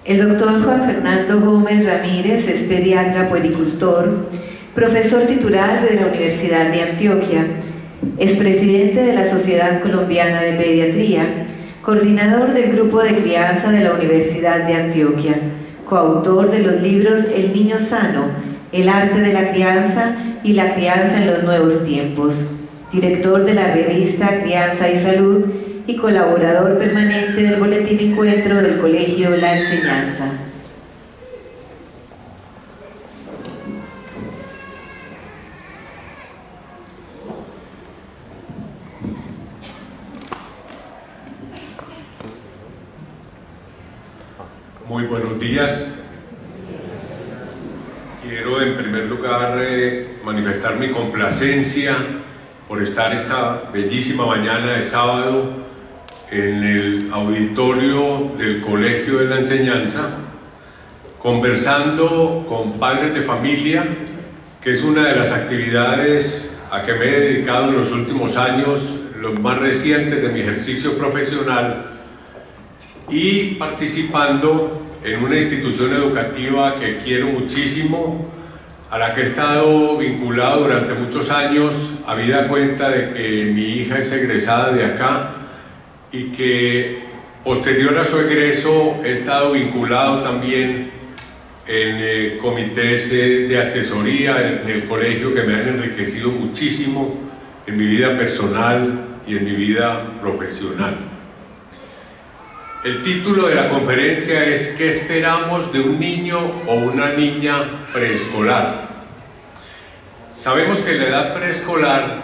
El doctor Juan Fernando Gómez Ramírez es pediatra puericultor, profesor titular de la Universidad de Antioquia, es presidente de la Sociedad Colombiana de Pediatría, coordinador del Grupo de Crianza de la Universidad de Antioquia, coautor de los libros El Niño Sano, El Arte de la Crianza y La Crianza en los Nuevos Tiempos, director de la revista Crianza y Salud y colaborador permanente del Boletín Encuentro del Colegio La Enseñanza. Muy buenos días. Quiero en primer lugar manifestar mi complacencia por estar esta bellísima mañana de sábado en el auditorio del Colegio de la Enseñanza, conversando con padres de familia, que es una de las actividades a que me he dedicado en los últimos años, los más recientes de mi ejercicio profesional, y participando en una institución educativa que quiero muchísimo, a la que he estado vinculado durante muchos años, habida cuenta de que mi hija es egresada de acá y que posterior a su egreso he estado vinculado también en comités de asesoría en el colegio que me han enriquecido muchísimo en mi vida personal y en mi vida profesional. El título de la conferencia es ¿qué esperamos de un niño o una niña preescolar? Sabemos que la edad preescolar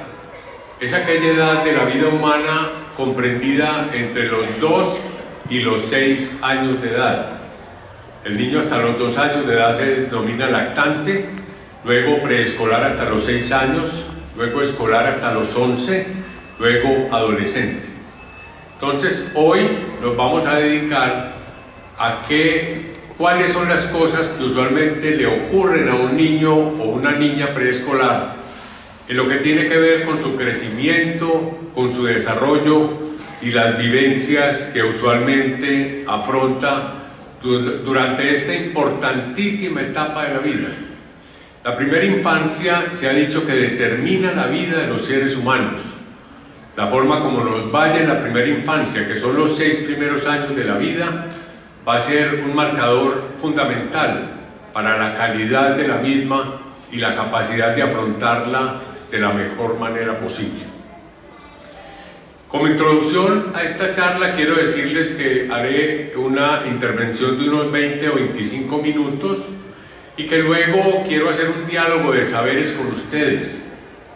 es aquella edad de la vida humana comprendida entre los 2 y los 6 años de edad. El niño hasta los 2 años de edad se denomina lactante, luego preescolar hasta los 6 años, luego escolar hasta los 11, luego adolescente. Entonces, hoy nos vamos a dedicar a cuáles son las cosas que usualmente le ocurren a un niño o una niña preescolar en lo que tiene que ver con su crecimiento, con su desarrollo y las vivencias que usualmente afronta durante esta importantísima etapa de la vida. La primera infancia se ha dicho que determina la vida de los seres humanos. La forma como nos vaya en la primera infancia, que son los 6 primeros años de la vida, va a ser un marcador fundamental para la calidad de la misma y la capacidad de afrontarla de la mejor manera posible. Como introducción a esta charla quiero decirles que haré una intervención de unos 20 o 25 minutos y que luego quiero hacer un diálogo de saberes con ustedes,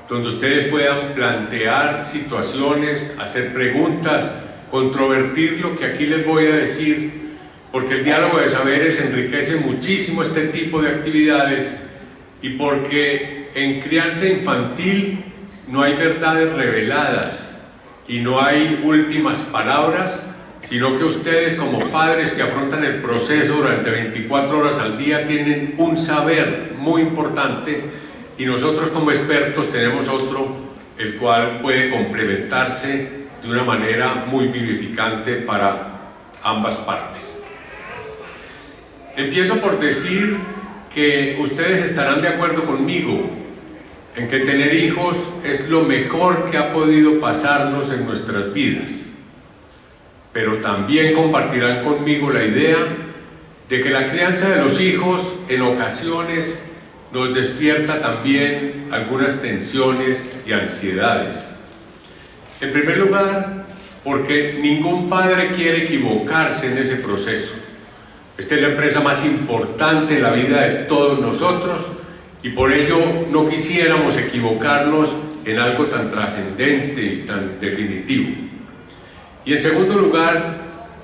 donde ustedes puedan plantear situaciones, hacer preguntas, controvertir lo que aquí les voy a decir, porque el diálogo de saberes enriquece muchísimo este tipo de actividades y porque en crianza infantil no hay verdades reveladas y no hay últimas palabras, sino que ustedes como padres que afrontan el proceso durante 24 horas al día tienen un saber muy importante y nosotros como expertos tenemos otro, el cual puede complementarse de una manera muy vivificante para ambas partes. Empiezo por decir que ustedes estarán de acuerdo conmigo en que tener hijos es lo mejor que ha podido pasarnos en nuestras vidas, pero también compartirán conmigo la idea de que la crianza de los hijos en ocasiones nos despierta también algunas tensiones y ansiedades. En primer lugar, porque ningún padre quiere equivocarse en ese proceso. Esta es la empresa más importante en la vida de todos nosotros y por ello no quisiéramos equivocarnos en algo tan trascendente y tan definitivo. Y en segundo lugar,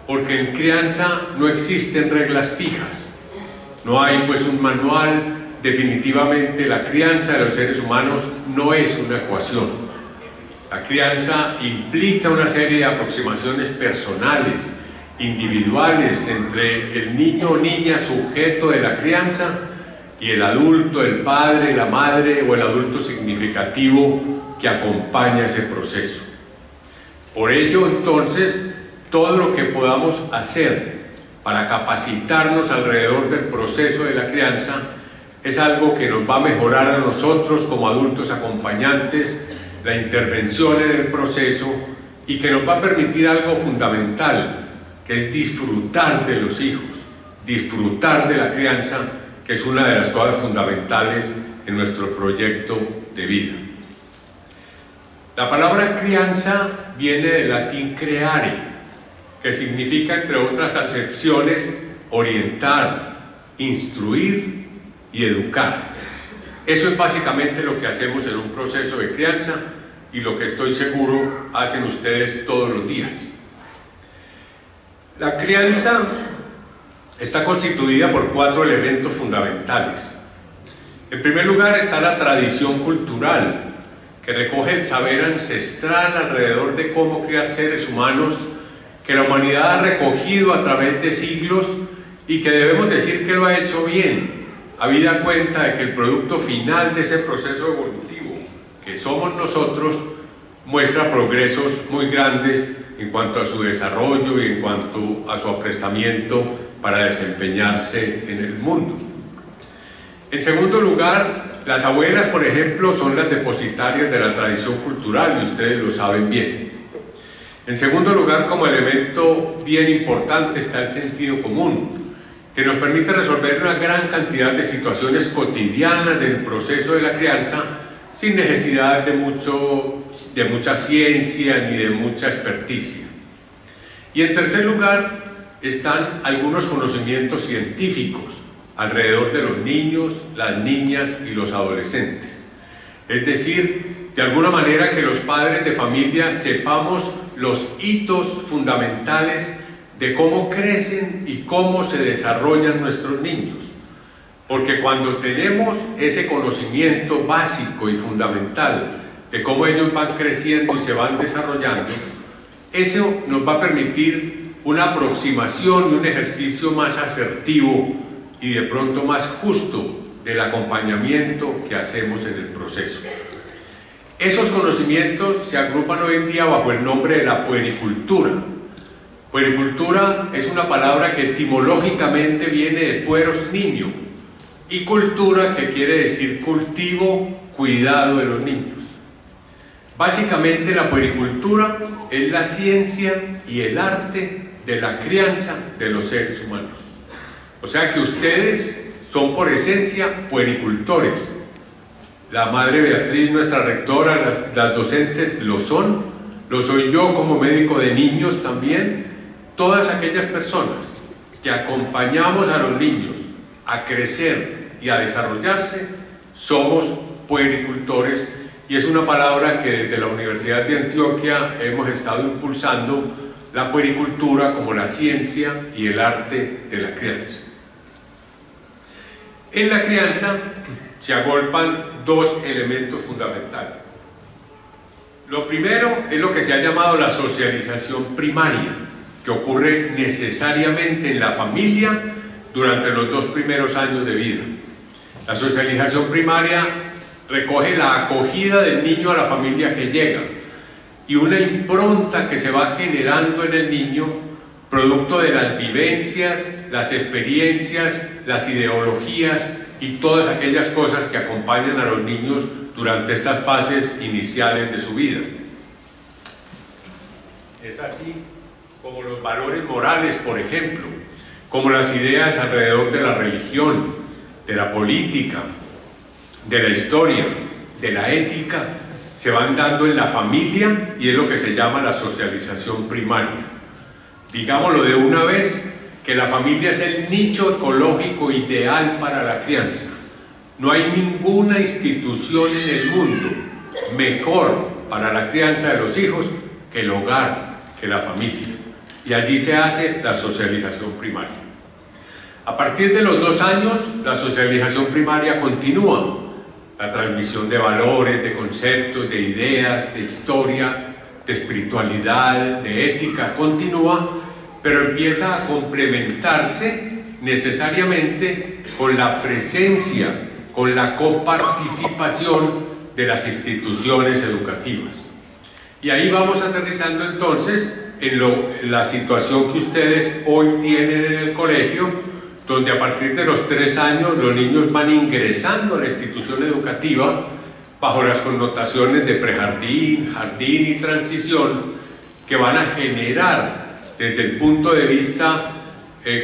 porque en crianza no existen reglas fijas. No hay pues un manual. Definitivamente la crianza de los seres humanos no es una ecuación. La crianza implica una serie de aproximaciones personales, individuales, entre el niño o niña sujeto de la crianza y el adulto, el padre, la madre o el adulto significativo que acompaña ese proceso. Por ello, entonces, todo lo que podamos hacer para capacitarnos alrededor del proceso de la crianza, es algo que nos va a mejorar a nosotros como adultos acompañantes, la intervención en el proceso, y que nos va a permitir algo fundamental, que es disfrutar de los hijos, disfrutar de la crianza, que es una de las cosas fundamentales en nuestro proyecto de vida. La palabra crianza viene del latín creare, que significa, entre otras acepciones, orientar, instruir y educar. Eso es básicamente lo que hacemos en un proceso de crianza y lo que estoy seguro hacen ustedes todos los días. La crianza está constituida por 4 elementos fundamentales. En primer lugar está la tradición cultural, que recoge el saber ancestral alrededor de cómo criar seres humanos que la humanidad ha recogido a través de siglos y que debemos decir que lo ha hecho bien, habida cuenta de que el producto final de ese proceso evolutivo, que somos nosotros, muestra progresos muy grandes en cuanto a su desarrollo y en cuanto a su aprestamiento para desempeñarse en el mundo. En segundo lugar, las abuelas, por ejemplo, son las depositarias de la tradición cultural y ustedes lo saben bien. En segundo lugar, como elemento bien importante está el sentido común, que nos permite resolver una gran cantidad de situaciones cotidianas del proceso de la crianza sin necesidad de mucha ciencia ni de mucha experticia. Y en tercer lugar están algunos conocimientos científicos alrededor de los niños, las niñas y los adolescentes. Es decir, de alguna manera que los padres de familia sepamos los hitos fundamentales de cómo crecen y cómo se desarrollan nuestros niños. Porque cuando tenemos ese conocimiento básico y fundamental de cómo ellos van creciendo y se van desarrollando, eso nos va a permitir una aproximación y un ejercicio más asertivo y de pronto más justo del acompañamiento que hacemos en el proceso. Esos conocimientos se agrupan hoy en día bajo el nombre de la puericultura. Puericultura es una palabra que etimológicamente viene de pueros, niño, y cultura, que quiere decir cultivo, cuidado de los niños. Básicamente la puericultura es la ciencia y el arte de la crianza de los seres humanos. O sea que ustedes son por esencia puericultores. La madre Beatriz, nuestra rectora, las docentes lo son, lo soy yo como médico de niños también. Todas aquellas personas que acompañamos a los niños a crecer y a desarrollarse, somos puericultores, y es una palabra que desde la Universidad de Antioquia hemos estado impulsando, la puericultura como la ciencia y el arte de la crianza. En la crianza se agolpan 2 elementos fundamentales. Lo primero es lo que se ha llamado la socialización primaria, que ocurre necesariamente en la familia durante los 2 primeros años de vida. La socialización primaria recoge la acogida del niño a la familia que llega y una impronta que se va generando en el niño producto de las vivencias, las experiencias, las ideologías y todas aquellas cosas que acompañan a los niños durante estas fases iniciales de su vida. Es así como los valores morales, por ejemplo, como las ideas alrededor de la religión, de la política, de la historia, de la ética, se van dando en la familia y es lo que se llama la socialización primaria. Digámoslo de una vez, que la familia es el nicho ecológico ideal para la crianza. No hay ninguna institución en el mundo mejor para la crianza de los hijos que el hogar, que la familia. Y allí se hace la socialización primaria. A partir de los 2 años, la socialización primaria continúa. La transmisión de valores, de conceptos, de ideas, de historia, de espiritualidad, de ética, continúa, pero empieza a complementarse necesariamente con la presencia, con la coparticipación de las instituciones educativas. Y ahí vamos aterrizando entonces en la situación que ustedes hoy tienen en el colegio, donde a partir de los 3 años los niños van ingresando a la institución educativa bajo las connotaciones de prejardín, jardín y transición, que van a generar desde el punto de vista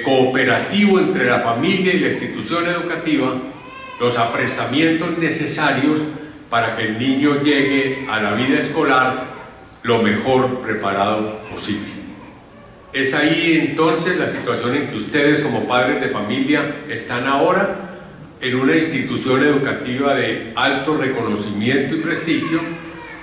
cooperativo entre la familia y la institución educativa los aprestamientos necesarios para que el niño llegue a la vida escolar lo mejor preparado posible. Es ahí entonces la situación en que ustedes como padres de familia están ahora, en una institución educativa de alto reconocimiento y prestigio,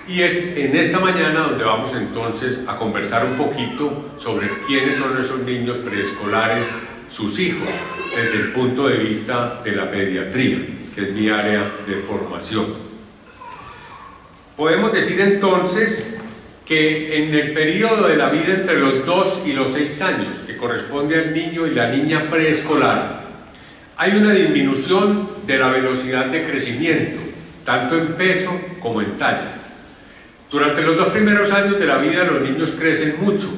y es en esta mañana donde vamos entonces a conversar un poquito sobre quiénes son esos niños preescolares, sus hijos, desde el punto de vista de la pediatría, que es mi área de formación. Podemos decir entonces que en el periodo de la vida entre los 2 y los 6 años, que corresponde al niño y la niña preescolar, hay una disminución de la velocidad de crecimiento, tanto en peso como en talla. Durante los 2 primeros años de la vida los niños crecen mucho.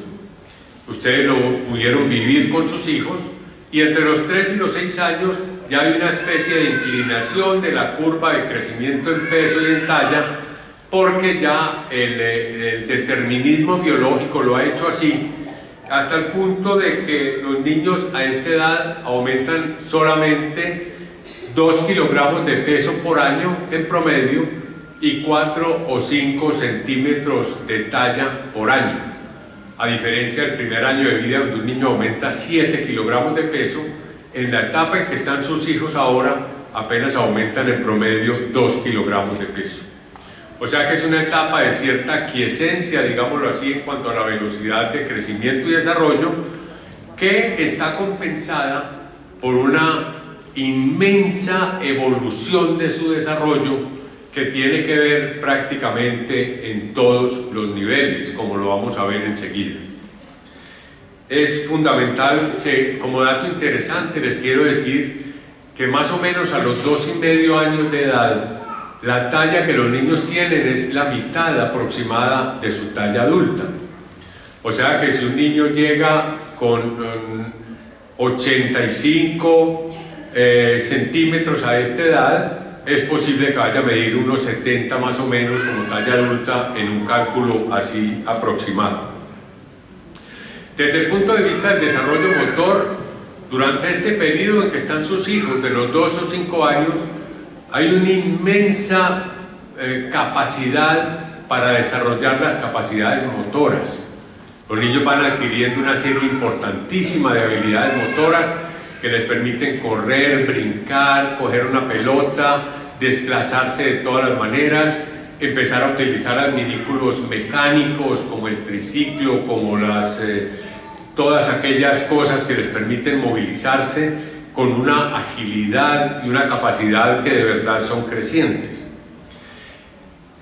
Ustedes lo pudieron vivir con sus hijos, y entre los 3 y los 6 años ya hay una especie de inclinación de la curva de crecimiento en peso y en talla, porque ya el determinismo biológico lo ha hecho así, hasta el punto de que los niños a esta edad aumentan solamente 2 kilogramos de peso por año en promedio y 4 o 5 centímetros de talla por año, a diferencia del primer año de vida, donde un niño aumenta 7 kilogramos de peso. En la etapa en que están sus hijos ahora, apenas aumentan en promedio 2 kilogramos de peso. O sea que es una etapa de cierta quiescencia, digámoslo así, en cuanto a la velocidad de crecimiento y desarrollo, que está compensada por una inmensa evolución de su desarrollo que tiene que ver prácticamente en todos los niveles, como lo vamos a ver enseguida. Es fundamental, como dato interesante les quiero decir que más o menos a los 2,5 años de edad, la talla que los niños tienen es la mitad aproximada de su talla adulta. O sea que si un niño llega con 85 centímetros a esta edad, es posible que vaya a medir unos 70 más o menos como talla adulta en un cálculo así aproximado. Desde el punto de vista del desarrollo motor, durante este periodo en que están sus hijos, de los 2 o 5 años, hay una inmensa capacidad para desarrollar las capacidades motoras. Los niños van adquiriendo una serie importantísima de habilidades motoras que les permiten correr, brincar, coger una pelota, desplazarse de todas las maneras, empezar a utilizar adminículos mecánicos como el triciclo, como todas aquellas cosas que les permiten movilizarse con una agilidad y una capacidad que de verdad son crecientes.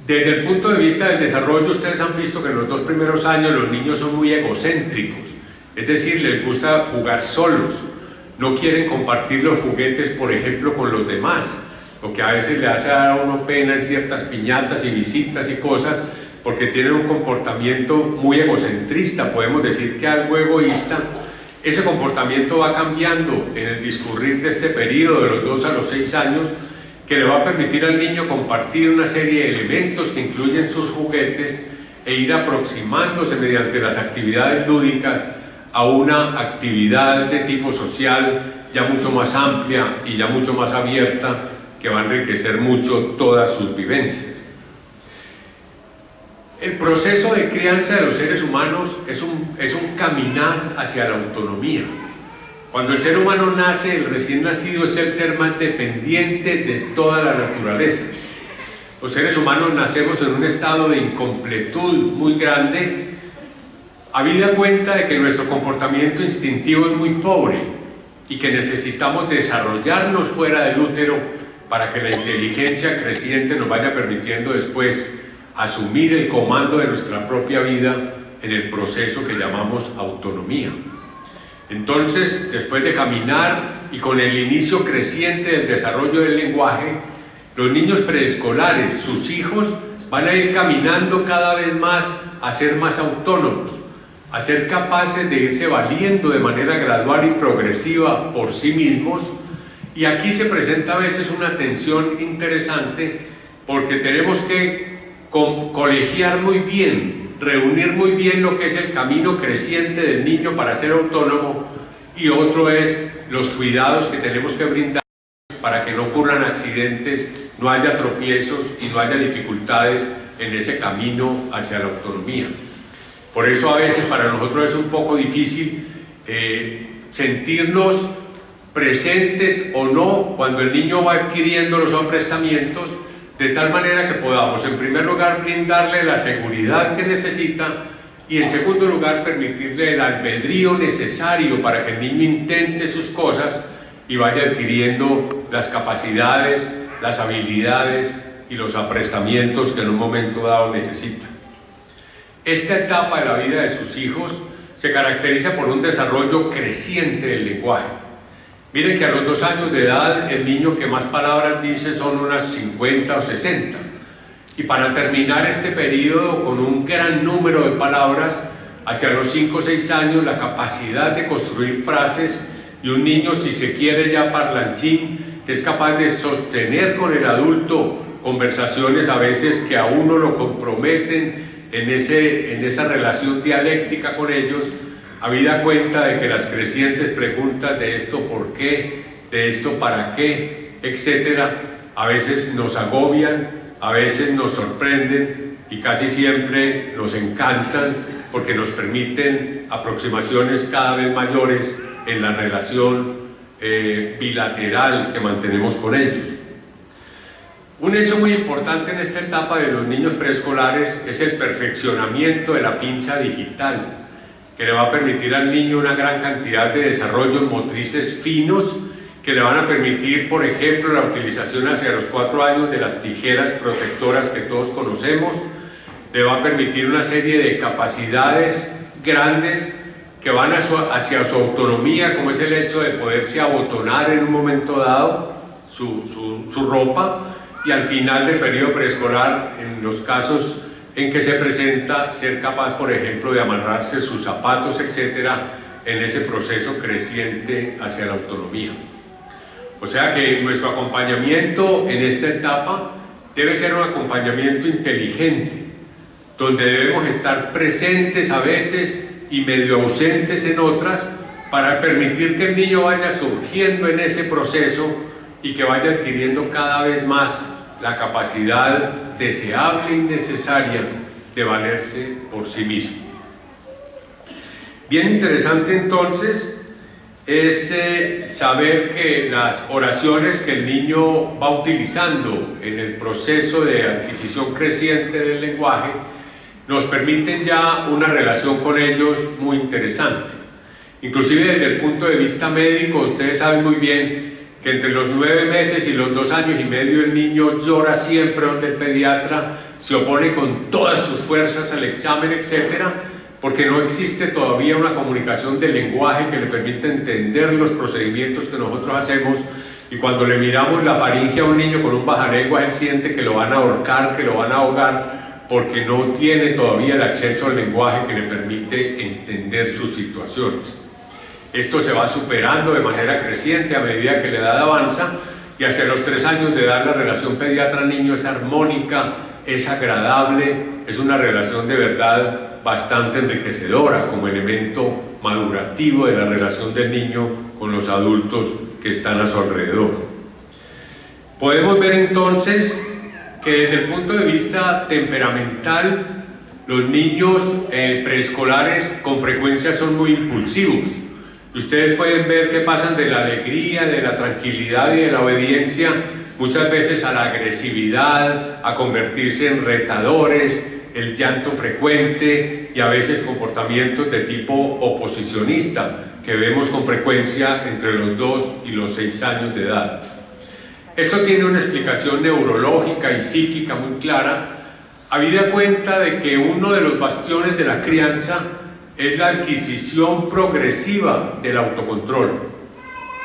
Desde el punto de vista del desarrollo, ustedes han visto que en los 2 primeros años los niños son muy egocéntricos, es decir, les gusta jugar solos, no quieren compartir los juguetes, por ejemplo, con los demás, lo que a veces le hace dar a uno pena en ciertas piñatas y visitas y cosas, porque tienen un comportamiento muy egocentrista, podemos decir que algo egoísta. Ese comportamiento va cambiando en el discurrir de este periodo de los 2 a los 6 años, que le va a permitir al niño compartir una serie de elementos que incluyen sus juguetes e ir aproximándose mediante las actividades lúdicas a una actividad de tipo social ya mucho más amplia y ya mucho más abierta, que va a enriquecer mucho todas sus vivencias. El proceso de crianza de los seres humanos es un caminar hacia la autonomía. Cuando el ser humano nace, el recién nacido es el ser más dependiente de toda la naturaleza. Los seres humanos nacemos en un estado de incompletud muy grande, habida cuenta de que nuestro comportamiento instintivo es muy pobre y que necesitamos desarrollarnos fuera del útero para que la inteligencia creciente nos vaya permitiendo después asumir el comando de nuestra propia vida en el proceso que llamamos autonomía. Entonces, después de caminar y con el inicio creciente del desarrollo del lenguaje, los niños preescolares, sus hijos, van a ir caminando cada vez más a ser más autónomos. a ser capaces de irse valiendo de manera gradual y progresiva por sí mismos. Y aquí se presenta a veces una tensión interesante, porque tenemos que colegiar muy bien, reunir muy bien lo que es el camino creciente del niño para ser autónomo, y otro es los cuidados que tenemos que brindar para que no ocurran accidentes, no haya tropiezos y no haya dificultades en ese camino hacia la autonomía. Por eso a veces para nosotros es un poco difícil sentirnos presentes o no cuando el niño va adquiriendo los aprestamientos, de tal manera que podamos en primer lugar brindarle la seguridad que necesita y en segundo lugar permitirle el albedrío necesario para que el niño intente sus cosas y vaya adquiriendo las capacidades, las habilidades y los aprestamientos que en un momento dado necesita. Esta etapa de la vida de sus hijos se caracteriza por un desarrollo creciente del lenguaje. Miren que a los 2 años de edad el niño que más palabras dice son unas 50 o 60. Y para terminar este periodo con un gran número de palabras, hacia los 5 o 6 años la capacidad de construir frases, y un niño, si se quiere ya parlanchín, que es capaz de sostener con el adulto conversaciones a veces que a uno lo comprometen en esa relación dialéctica con ellos, habida cuenta de que las crecientes preguntas de esto por qué, de esto para qué, etcétera, a veces nos agobian, a veces nos sorprenden y casi siempre nos encantan, porque nos permiten aproximaciones cada vez mayores en la relación bilateral que mantenemos con ellos. Un hecho muy importante en esta etapa de los niños preescolares es el perfeccionamiento de la pinza digital, que le va a permitir al niño una gran cantidad de desarrollos motrices finos, que le van a permitir, por ejemplo, la utilización hacia los 4 años de las tijeras protectoras que todos conocemos. Le va a permitir una serie de capacidades grandes que van hacia su autonomía, como es el hecho de poderse abotonar en un momento dado su ropa, y al final del periodo preescolar, en los casos en que se presenta, ser capaz, por ejemplo, de amarrarse sus zapatos, etcétera, en ese proceso creciente hacia la autonomía. O sea que nuestro acompañamiento en esta etapa debe ser un acompañamiento inteligente, donde debemos estar presentes a veces y medio ausentes en otras, para permitir que el niño vaya surgiendo en ese proceso y que vaya adquiriendo cada vez más la capacidad deseable y necesaria de valerse por sí mismo. Bien interesante entonces es saber que las oraciones que el niño va utilizando en el proceso de adquisición creciente del lenguaje nos permiten ya una relación con ellos muy interesante. Inclusive desde el punto de vista médico, ustedes saben muy bien que entre los 9 meses y los 2 años y medio el niño llora siempre donde el pediatra, se opone con todas sus fuerzas al examen, etcétera, porque no existe todavía una comunicación del lenguaje que le permita entender los procedimientos que nosotros hacemos, y cuando le miramos la faringe a un niño con un bajalenguas, él siente que lo van a ahorcar, que lo van a ahogar, porque no tiene todavía el acceso al lenguaje que le permite entender sus situaciones. Esto se va superando de manera creciente a medida que la edad avanza, y hacia los 3 años de edad la relación pediatra-niño es armónica, es agradable, es una relación de verdad bastante enriquecedora como elemento madurativo de la relación del niño con los adultos que están a su alrededor. Podemos ver entonces que desde el punto de vista temperamental, los niños preescolares con frecuencia son muy impulsivos. Ustedes pueden ver que pasan de la alegría, de la tranquilidad y de la obediencia muchas veces a la agresividad, a convertirse en retadores, el llanto frecuente y a veces comportamientos de tipo oposicionista que vemos con frecuencia entre los 2 y los 6 años de edad. Esto tiene una explicación neurológica y psíquica muy clara, habida cuenta de que uno de los bastiones de la crianza es la adquisición progresiva del autocontrol.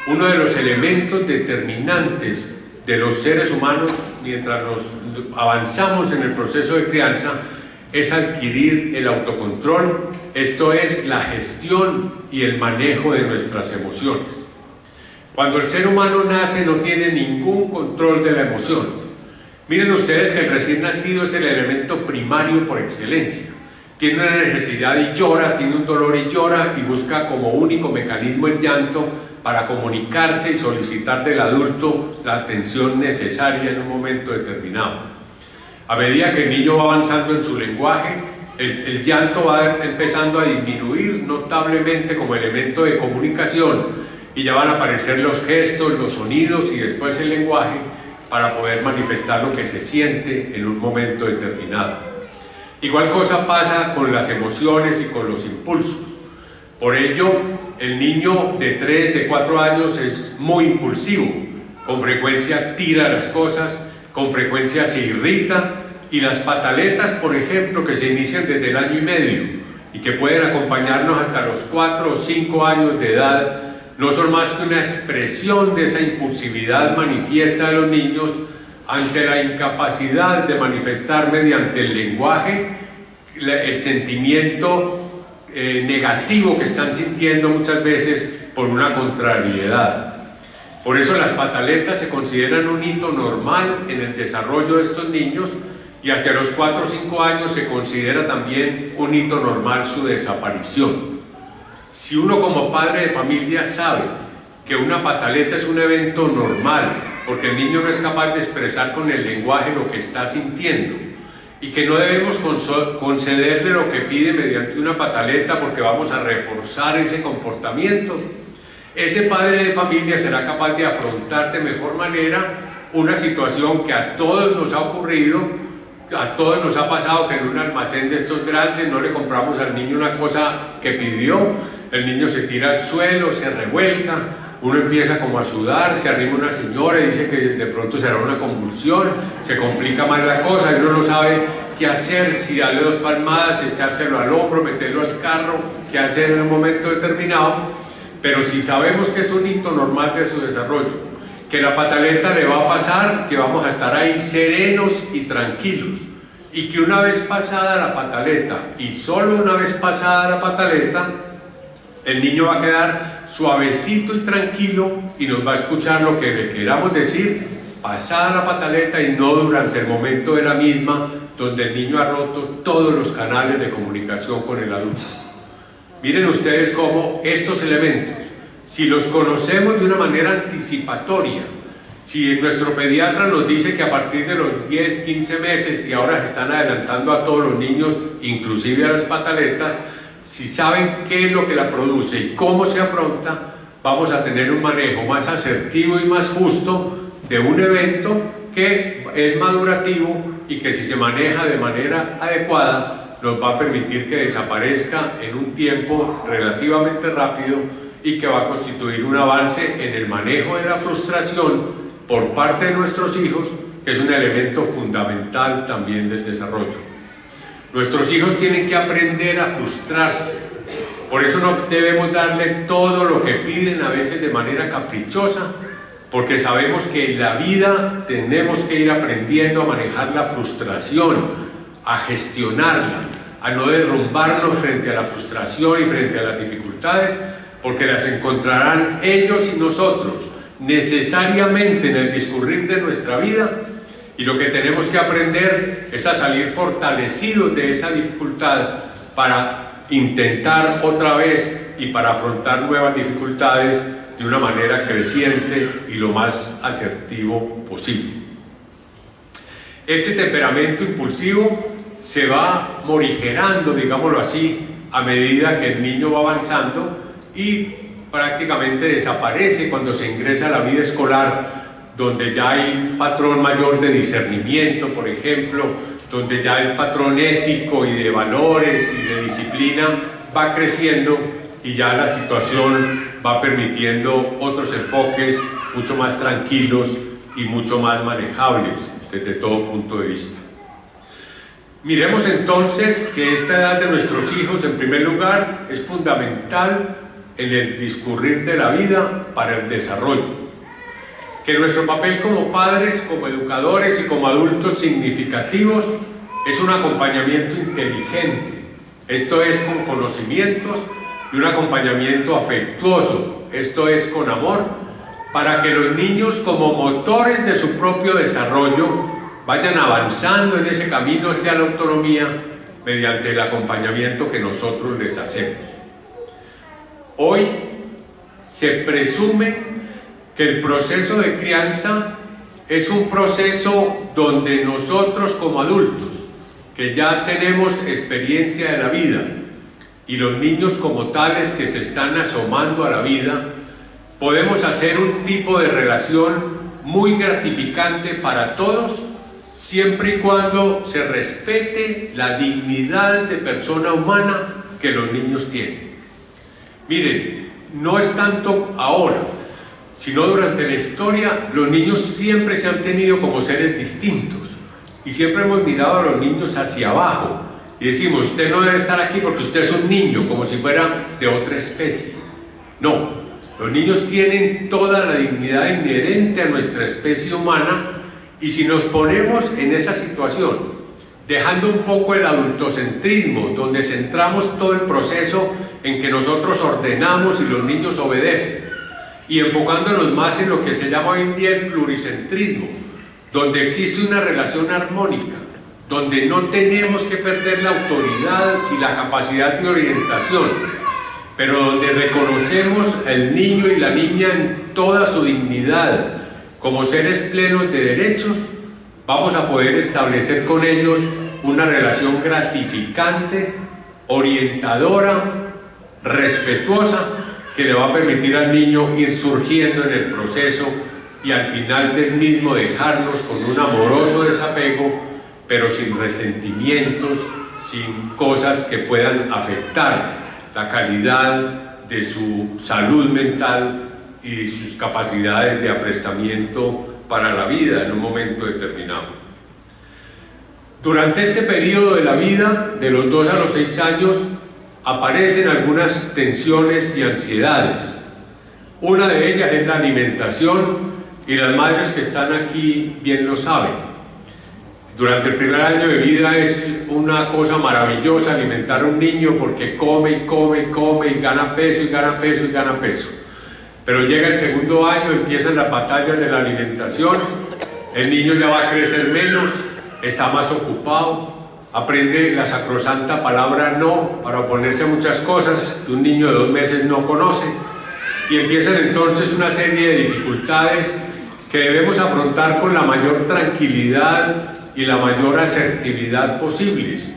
Uno de los elementos determinantes de los seres humanos mientras nos avanzamos en el proceso de crianza es adquirir el autocontrol, esto es la gestión y el manejo de nuestras emociones. Cuando el ser humano nace no tiene ningún control de la emoción. Miren ustedes que el recién nacido es el elemento primario por excelencia. Tiene una necesidad y llora, tiene un dolor y llora y busca como único mecanismo el llanto para comunicarse y solicitar del adulto la atención necesaria en un momento determinado. A medida que el niño va avanzando en su lenguaje, el llanto va empezando a disminuir notablemente como elemento de comunicación y ya van a aparecer los gestos, los sonidos y después el lenguaje para poder manifestar lo que se siente en un momento determinado. Igual cosa pasa con las emociones y con los impulsos. Por ello, el niño de 3, de 4 años es muy impulsivo, con frecuencia tira las cosas, con frecuencia se irrita, y las pataletas, por ejemplo, que se inician desde el año y medio y que pueden acompañarnos hasta los 4 o 5 años de edad, no son más que una expresión de esa impulsividad manifiesta de los niños ante la incapacidad de manifestar mediante el lenguaje el sentimiento negativo que están sintiendo muchas veces por una contrariedad. Por eso las pataletas se consideran un hito normal en el desarrollo de estos niños y hacia los 4 o 5 años se considera también un hito normal su desaparición. Si uno como padre de familia sabe que una pataleta es un evento normal, porque el niño no es capaz de expresar con el lenguaje lo que está sintiendo, y que no debemos concederle lo que pide mediante una pataleta porque vamos a reforzar ese comportamiento, ese padre de familia será capaz de afrontar de mejor manera una situación que a todos nos ha ocurrido, a todos nos ha pasado, que en un almacén de estos grandes no le compramos al niño una cosa que pidió, el niño se tira al suelo, se revuelca, uno empieza como a sudar, se arrima una señora y dice que de pronto será una convulsión, se complica más la cosa y uno no sabe qué hacer, si darle 2 palmadas, echárselo al hombro, meterlo al carro, qué hacer en un momento determinado. Pero si sabemos que es un hito normal de su desarrollo, que la pataleta le va a pasar, que vamos a estar ahí serenos y tranquilos, y que una vez pasada la pataleta, y solo una vez pasada la pataleta, el niño va a quedar suavecito y tranquilo y nos va a escuchar lo que le queramos decir, pasada la pataleta y no durante el momento de la misma, donde el niño ha roto todos los canales de comunicación con el adulto. Miren ustedes cómo estos elementos, si los conocemos de una manera anticipatoria, si nuestro pediatra nos dice que a partir de los 10, 15 meses, y ahora se están adelantando a todos los niños, inclusive a las pataletas, si saben qué es lo que la produce y cómo se afronta, vamos a tener un manejo más asertivo y más justo de un evento que es madurativo y que si se maneja de manera adecuada, nos va a permitir que desaparezca en un tiempo relativamente rápido y que va a constituir un avance en el manejo de la frustración por parte de nuestros hijos, que es un elemento fundamental también del desarrollo. Nuestros hijos tienen que aprender a frustrarse, por eso no debemos darle todo lo que piden a veces de manera caprichosa, porque sabemos que en la vida tenemos que ir aprendiendo a manejar la frustración, a gestionarla, a no derrumbarnos frente a la frustración y frente a las dificultades, porque las encontrarán ellos y nosotros necesariamente en el discurrir de nuestra vida, y lo que tenemos que aprender es a salir fortalecidos de esa dificultad para intentar otra vez y para afrontar nuevas dificultades de una manera creciente y lo más asertivo posible. Este temperamento impulsivo se va morigerando, digámoslo así, a medida que el niño va avanzando y prácticamente desaparece cuando se ingresa a la vida escolar, donde ya hay un patrón mayor de discernimiento, por ejemplo, donde ya el patrón ético y de valores y de disciplina va creciendo y ya la situación va permitiendo otros enfoques mucho más tranquilos y mucho más manejables desde todo punto de vista. Miremos entonces que esta edad de nuestros hijos, en primer lugar, es fundamental en el discurrir de la vida para el desarrollo. Que nuestro papel como padres, como educadores y como adultos significativos es un acompañamiento inteligente, esto es con conocimientos y un acompañamiento afectuoso, esto es con amor, para que los niños como motores de su propio desarrollo vayan avanzando en ese camino hacia la autonomía mediante el acompañamiento que nosotros les hacemos. Hoy se presume que el proceso de crianza es un proceso donde nosotros como adultos, que ya tenemos experiencia de la vida, y los niños como tales que se están asomando a la vida, podemos hacer un tipo de relación muy gratificante para todos, siempre y cuando se respete la dignidad de persona humana que los niños tienen. Miren, no es tanto ahora, sino durante la historia, los niños siempre se han tenido como seres distintos y siempre hemos mirado a los niños hacia abajo y decimos, usted no debe estar aquí porque usted es un niño, como si fuera de otra especie. No, los niños tienen toda la dignidad inherente a nuestra especie humana y si nos ponemos en esa situación, dejando un poco el adultocentrismo, donde centramos todo el proceso en que nosotros ordenamos y los niños obedecen, y enfocándonos más en lo que se llama hoy en día el pluricentrismo, donde existe una relación armónica, donde no tenemos que perder la autoridad y la capacidad de orientación, pero donde reconocemos al niño y la niña en toda su dignidad, como seres plenos de derechos, vamos a poder establecer con ellos una relación gratificante, orientadora, respetuosa, que le va a permitir al niño ir surgiendo en el proceso y al final del mismo dejarnos con un amoroso desapego, pero sin resentimientos, sin cosas que puedan afectar la calidad de su salud mental y sus capacidades de aprestamiento para la vida en un momento determinado. Durante este periodo de la vida, de los 2 a los 6 años, aparecen algunas tensiones y ansiedades. Una de ellas es la alimentación y las madres que están aquí bien lo saben. Durante el primer año de vida es una cosa maravillosa alimentar a un niño porque come y come y come y gana peso y gana peso y gana peso. Pero llega el segundo año, empiezan las batallas de la alimentación, el niño ya va a crecer menos, está más ocupado, aprende la sacrosanta palabra no para oponerse a muchas cosas que un niño de 2 meses no conoce y empiezan entonces una serie de dificultades que debemos afrontar con la mayor tranquilidad y la mayor asertividad posibles.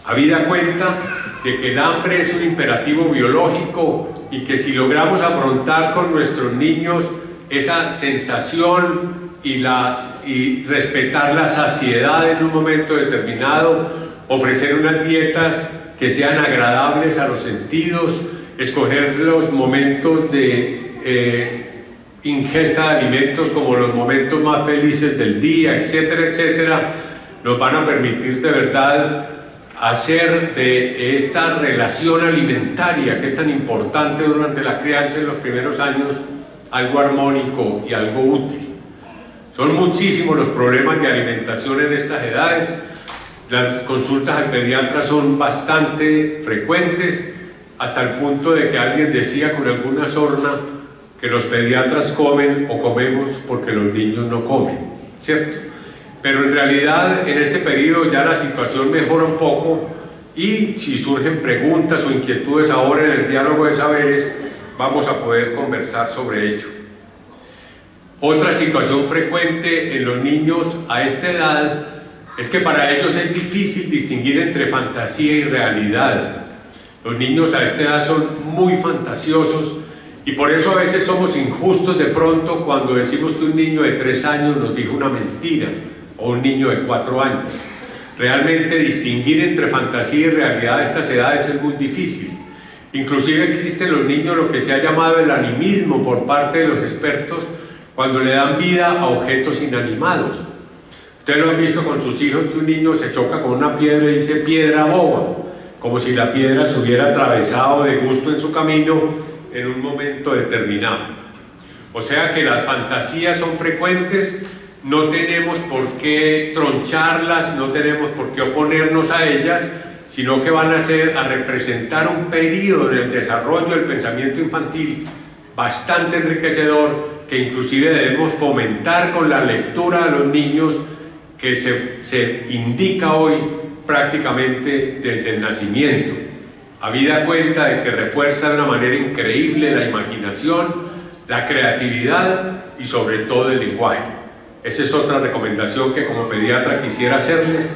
Habida cuenta de que el hambre es un imperativo biológico y que si logramos afrontar con nuestros niños esa sensación y respetar la saciedad en un momento determinado, ofrecer unas dietas que sean agradables a los sentidos, escoger los momentos de ingesta de alimentos como los momentos más felices del día, etcétera, etcétera, nos van a permitir de verdad hacer de esta relación alimentaria que es tan importante durante la crianza en los primeros años algo armónico y algo útil. Son muchísimos los problemas de alimentación en estas edades. Las consultas al pediatra son bastante frecuentes, hasta el punto de que alguien decía con alguna sorna que los pediatras comen o comemos porque los niños no comen, ¿cierto? Pero en realidad en este periodo ya la situación mejora un poco y si surgen preguntas o inquietudes ahora en el diálogo de saberes, vamos a poder conversar sobre ello. Otra situación frecuente en los niños a esta edad es que para ellos es difícil distinguir entre fantasía y realidad. Los niños a esta edad son muy fantasiosos y por eso a veces somos injustos de pronto cuando decimos que un niño de 3 años nos dijo una mentira o un niño de 4 años. Realmente distinguir entre fantasía y realidad a estas edades es muy difícil. Inclusive existe en los niños lo que se ha llamado el animismo por parte de los expertos cuando le dan vida a objetos inanimados. Ustedes lo han visto con sus hijos, que un niño se choca con una piedra y dice piedra boba, como si la piedra se hubiera atravesado de gusto en su camino en un momento determinado. O sea que las fantasías son frecuentes, no tenemos por qué troncharlas, no tenemos por qué oponernos a ellas, sino que van a representar un periodo en el desarrollo del pensamiento infantil bastante enriquecedor, que inclusive debemos fomentar con la lectura a los niños, que se indica hoy prácticamente desde el nacimiento, habida cuenta de que refuerza de una manera increíble la imaginación, la creatividad y sobre todo el lenguaje. Esa es otra recomendación que como pediatra quisiera hacerles,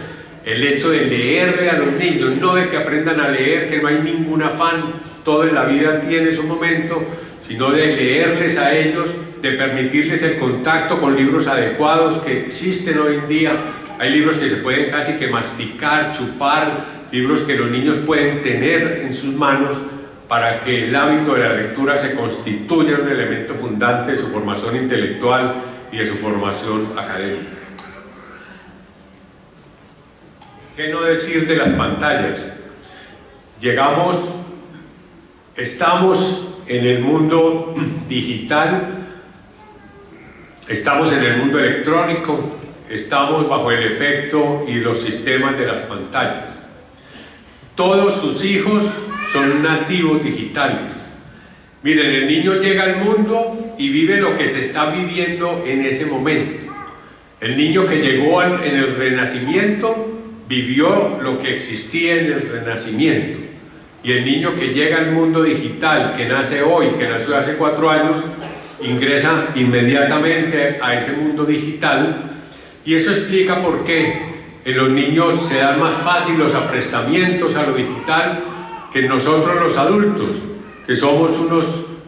el hecho de leerle a los niños, no de que aprendan a leer, que no hay ningún afán, todo en la vida tiene su momento, sino de leerles a ellos, de permitirles el contacto con libros adecuados que existen hoy en día. Hay libros que se pueden casi que masticar, chupar, libros que los niños pueden tener en sus manos para que el hábito de la lectura se constituya un elemento fundante de su formación intelectual y de su formación académica. ¿Qué no decir de las pantallas? Estamos en el mundo digital, estamos en el mundo electrónico, estamos bajo el efecto y los sistemas de las pantallas. Todos sus hijos son nativos digitales. Miren, el niño llega al mundo y vive lo que se está viviendo en ese momento. El niño que llegó en el Renacimiento vivió lo que existía en el Renacimiento. Y el niño que llega al mundo digital, que nace hoy, que nació hace 4 años, ingresa inmediatamente a ese mundo digital. Y eso explica por qué en los niños se dan más fácil los aprestamientos a lo digital que en nosotros los adultos, que somos unos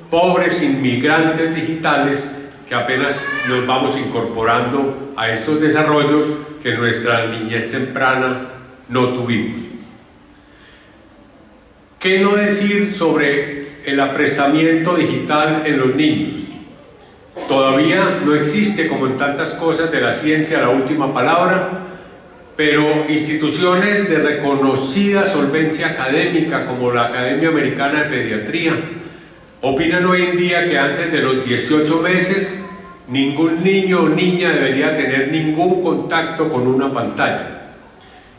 pobres inmigrantes digitales que apenas nos vamos incorporando a estos desarrollos que en nuestra niñez temprana no tuvimos. ¿Qué no decir sobre el aprestamiento digital en los niños? Todavía no existe, como en tantas cosas de la ciencia, la última palabra, pero instituciones de reconocida solvencia académica, como la Academia Americana de Pediatría, opinan hoy en día que antes de los 18 meses ningún niño o niña debería tener ningún contacto con una pantalla,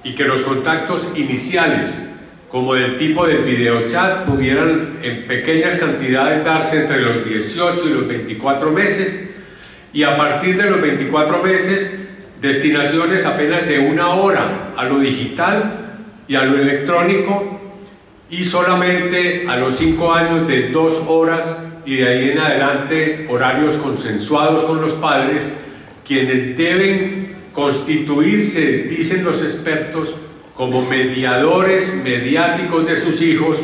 y que los contactos iniciales, como del tipo del videochat, pudieran en pequeñas cantidades darse entre los 18 y los 24 meses, y a partir de los 24 meses, destinaciones apenas de 1 hora a lo digital y a lo electrónico, y solamente a los 5 años de 2 horas, y de ahí en adelante horarios consensuados con los padres, quienes deben constituirse, dicen los expertos, como mediadores mediáticos de sus hijos,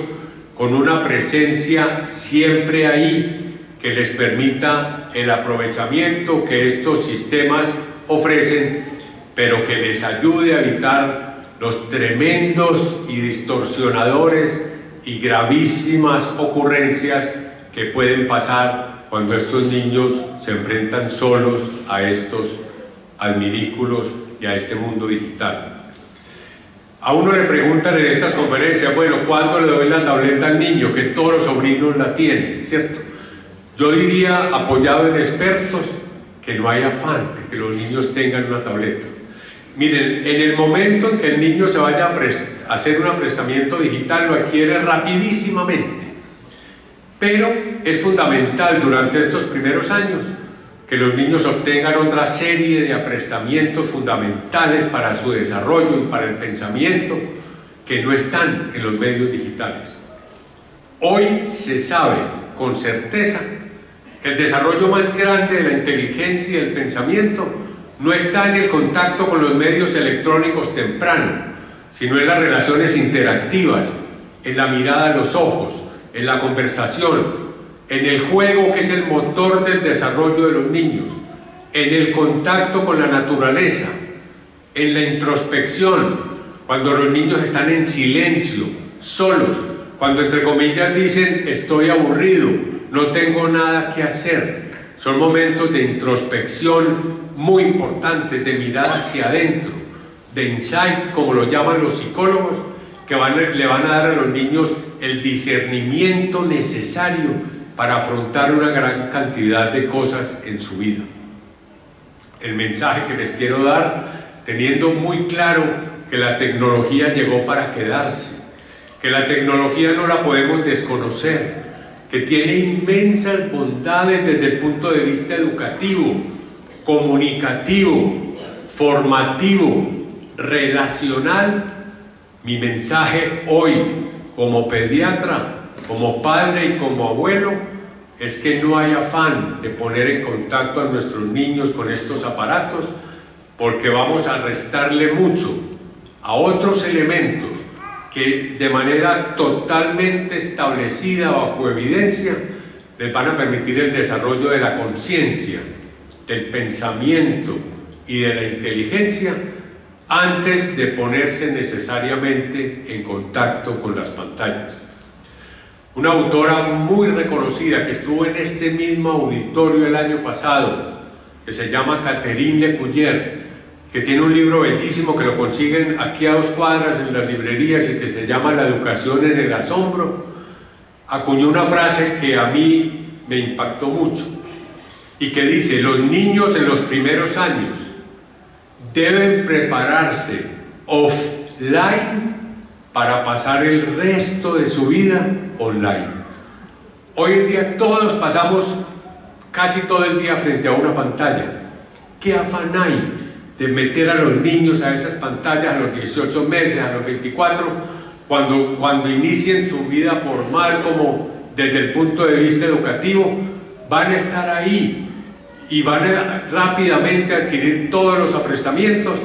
con una presencia siempre ahí que les permita el aprovechamiento que estos sistemas ofrecen, pero que les ayude a evitar los tremendos y distorsionadores y gravísimas ocurrencias que pueden pasar cuando estos niños se enfrentan solos a estos adminículos y a este mundo digital. A uno le preguntan en estas conferencias, bueno, ¿cuándo le doy la tableta al niño? Que todos los sobrinos la tienen, ¿cierto? Yo diría, apoyado en expertos, que no hay afán de que los niños tengan una tableta. Miren, en el momento en que el niño se vaya a hacer un aprestamiento digital, lo adquiere rapidísimamente. Pero es fundamental durante estos primeros años que los niños obtengan otra serie de aprestamientos fundamentales para su desarrollo y para el pensamiento que no están en los medios digitales. Hoy se sabe con certeza que el desarrollo más grande de la inteligencia y del pensamiento no está en el contacto con los medios electrónicos temprano, sino en las relaciones interactivas, en la mirada a los ojos, en la conversación, en el juego, que es el motor del desarrollo de los niños, en el contacto con la naturaleza, en la introspección, cuando los niños están en silencio, solos, cuando entre comillas dicen estoy aburrido, no tengo nada que hacer. Son momentos de introspección muy importantes, de mirada hacia adentro, de insight, como lo llaman los psicólogos, que le van a dar a los niños el discernimiento necesario para afrontar una gran cantidad de cosas en su vida. el mensaje que les quiero dar, teniendo muy claro que la tecnología llegó para quedarse, que la tecnología no la podemos desconocer, que tiene inmensas bondades desde el punto de vista educativo, comunicativo, formativo, relacional. Mi mensaje hoy, como pediatra, como padre y como abuelo, es que no hay afán de poner en contacto a nuestros niños con estos aparatos, porque vamos a restarle mucho a otros elementos que de manera totalmente establecida bajo evidencia les van a permitir el desarrollo de la conciencia, del pensamiento y de la inteligencia antes de ponerse necesariamente en contacto con las pantallas. Una autora muy reconocida que estuvo en este mismo auditorio el año pasado, que se llama Catherine Lecuyer, que tiene un libro bellísimo que lo consiguen aquí a 2 cuadras en las librerías y que se llama La educación en el asombro, acuñó una frase que a mí me impactó mucho y que dice: los niños en los primeros años deben prepararse offline para pasar el resto de su vida online. Hoy en día todos pasamos casi todo el día frente a una pantalla. ¿Qué afán hay de meter a los niños a esas pantallas a los 18 meses, a los 24, cuando inicien su vida formal, como desde el punto de vista educativo, van a estar ahí y van a rápidamente adquirir todos los aprestamientos,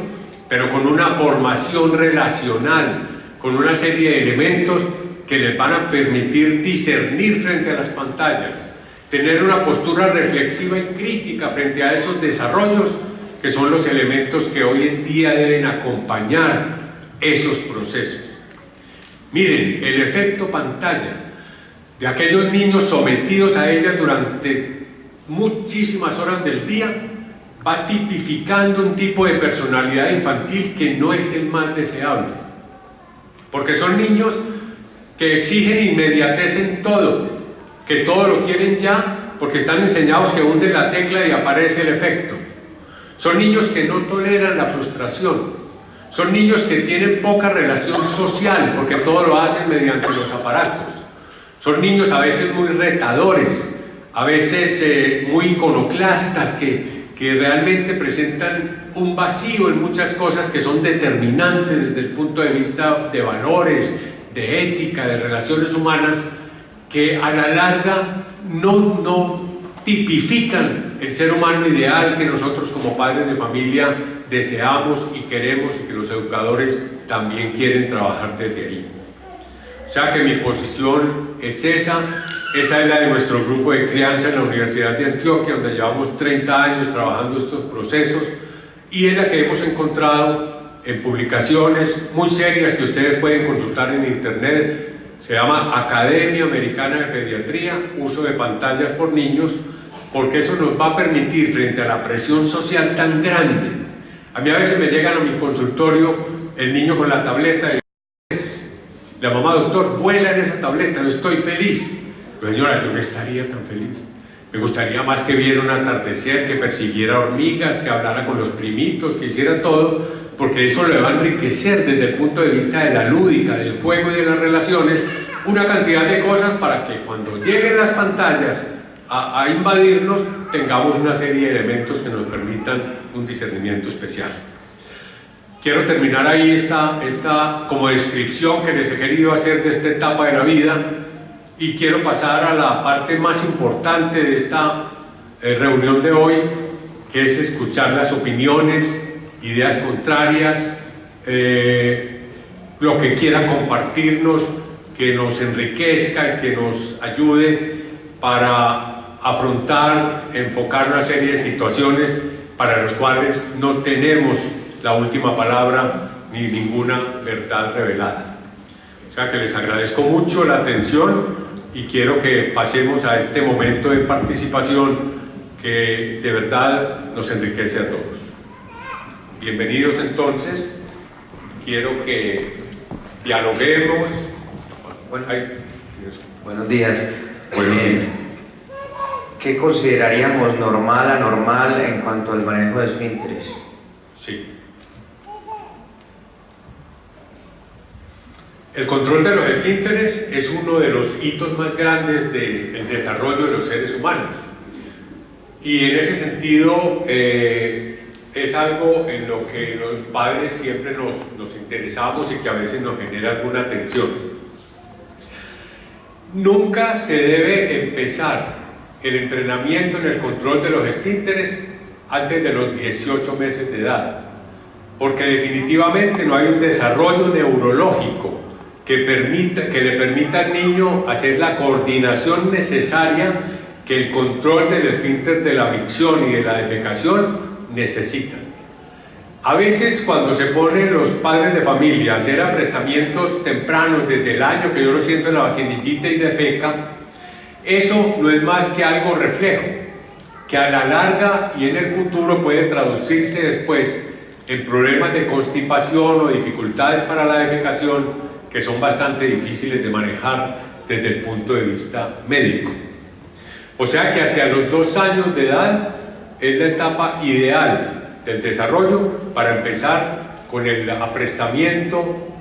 pero con una formación relacional, con una serie de elementos que les van a permitir discernir frente a las pantallas, tener una postura reflexiva y crítica frente a esos desarrollos, que son los elementos que hoy en día deben acompañar esos procesos. Miren, el efecto pantalla de aquellos niños sometidos a ella durante muchísimas horas del día va tipificando un tipo de personalidad infantil que no es el más deseable, porque son niños que exigen inmediatez en todo, que todo lo quieren ya, porque están enseñados que hunde la tecla y aparece el efecto. Son niños que no toleran la frustración, son niños que tienen poca relación social, porque todo lo hacen mediante los aparatos. Son niños a veces muy retadores, a veces muy iconoclastas, que realmente presentan un vacío en muchas cosas que son determinantes desde el punto de vista de valores, de ética, de relaciones humanas, que a la larga no tipifican el ser humano ideal que nosotros como padres de familia deseamos y queremos, y que los educadores también quieren trabajar desde ahí. O sea que mi posición es esa es la de nuestro grupo de crianza en la Universidad de Antioquia, donde llevamos 30 años trabajando estos procesos, y es la que hemos encontrado en publicaciones muy serias que ustedes pueden consultar en internet. Se llama Academia Americana de Pediatría, uso de pantallas por niños, porque eso nos va a permitir, frente a la presión social tan grande. A mí a veces me llegan a mi consultorio el niño con la tableta y la mamá: doctor, vuela en esa tableta, yo estoy feliz. Pero señora, yo no estaría tan feliz. Me gustaría más que viera un atardecer, que persiguiera hormigas, que hablara con los primitos, que hiciera todo, porque eso le va a enriquecer desde el punto de vista de la lúdica, del juego y de las relaciones, una cantidad de cosas para que cuando lleguen las pantallas a invadirnos, tengamos una serie de elementos que nos permitan un discernimiento especial. Quiero terminar ahí esta como descripción que les he querido hacer de esta etapa de la vida, y quiero pasar a la parte más importante de esta reunión de hoy, que es escuchar las opiniones, ideas contrarias, lo que quiera compartirnos, que nos enriquezca y que nos ayude para afrontar, enfocar una serie de situaciones para las cuales no tenemos la última palabra ni ninguna verdad revelada. O sea que les agradezco mucho la atención y quiero que pasemos a este momento de participación que de verdad nos enriquece a todos. Bienvenidos entonces, quiero que dialoguemos. Buenos días. Pues bien, ¿qué consideraríamos normal, anormal en cuanto al manejo de esfínteres? Sí. El control de los esfínteres es uno de los hitos más grandes del desarrollo de los seres humanos. Y en ese sentido es algo en lo que los padres siempre nos interesamos y que a veces nos genera alguna tensión. Nunca se debe empezar el entrenamiento en el control de los esfínteres antes de los 18 meses de edad, porque definitivamente no hay un desarrollo neurológico que le permita al niño hacer la coordinación necesaria que el control del esfínter de la micción y de la defecación necesitan. A veces cuando se ponen los padres de familia a hacer aprestamientos tempranos desde el año que yo lo siento en la vacinicita y defeca, eso no es más que algo reflejo, que a la larga y en el futuro puede traducirse después en problemas de constipación o dificultades para la defecación que son bastante difíciles de manejar desde el punto de vista médico. O sea que hacia los 2 años de edad es la etapa ideal del desarrollo para empezar con el aprestamiento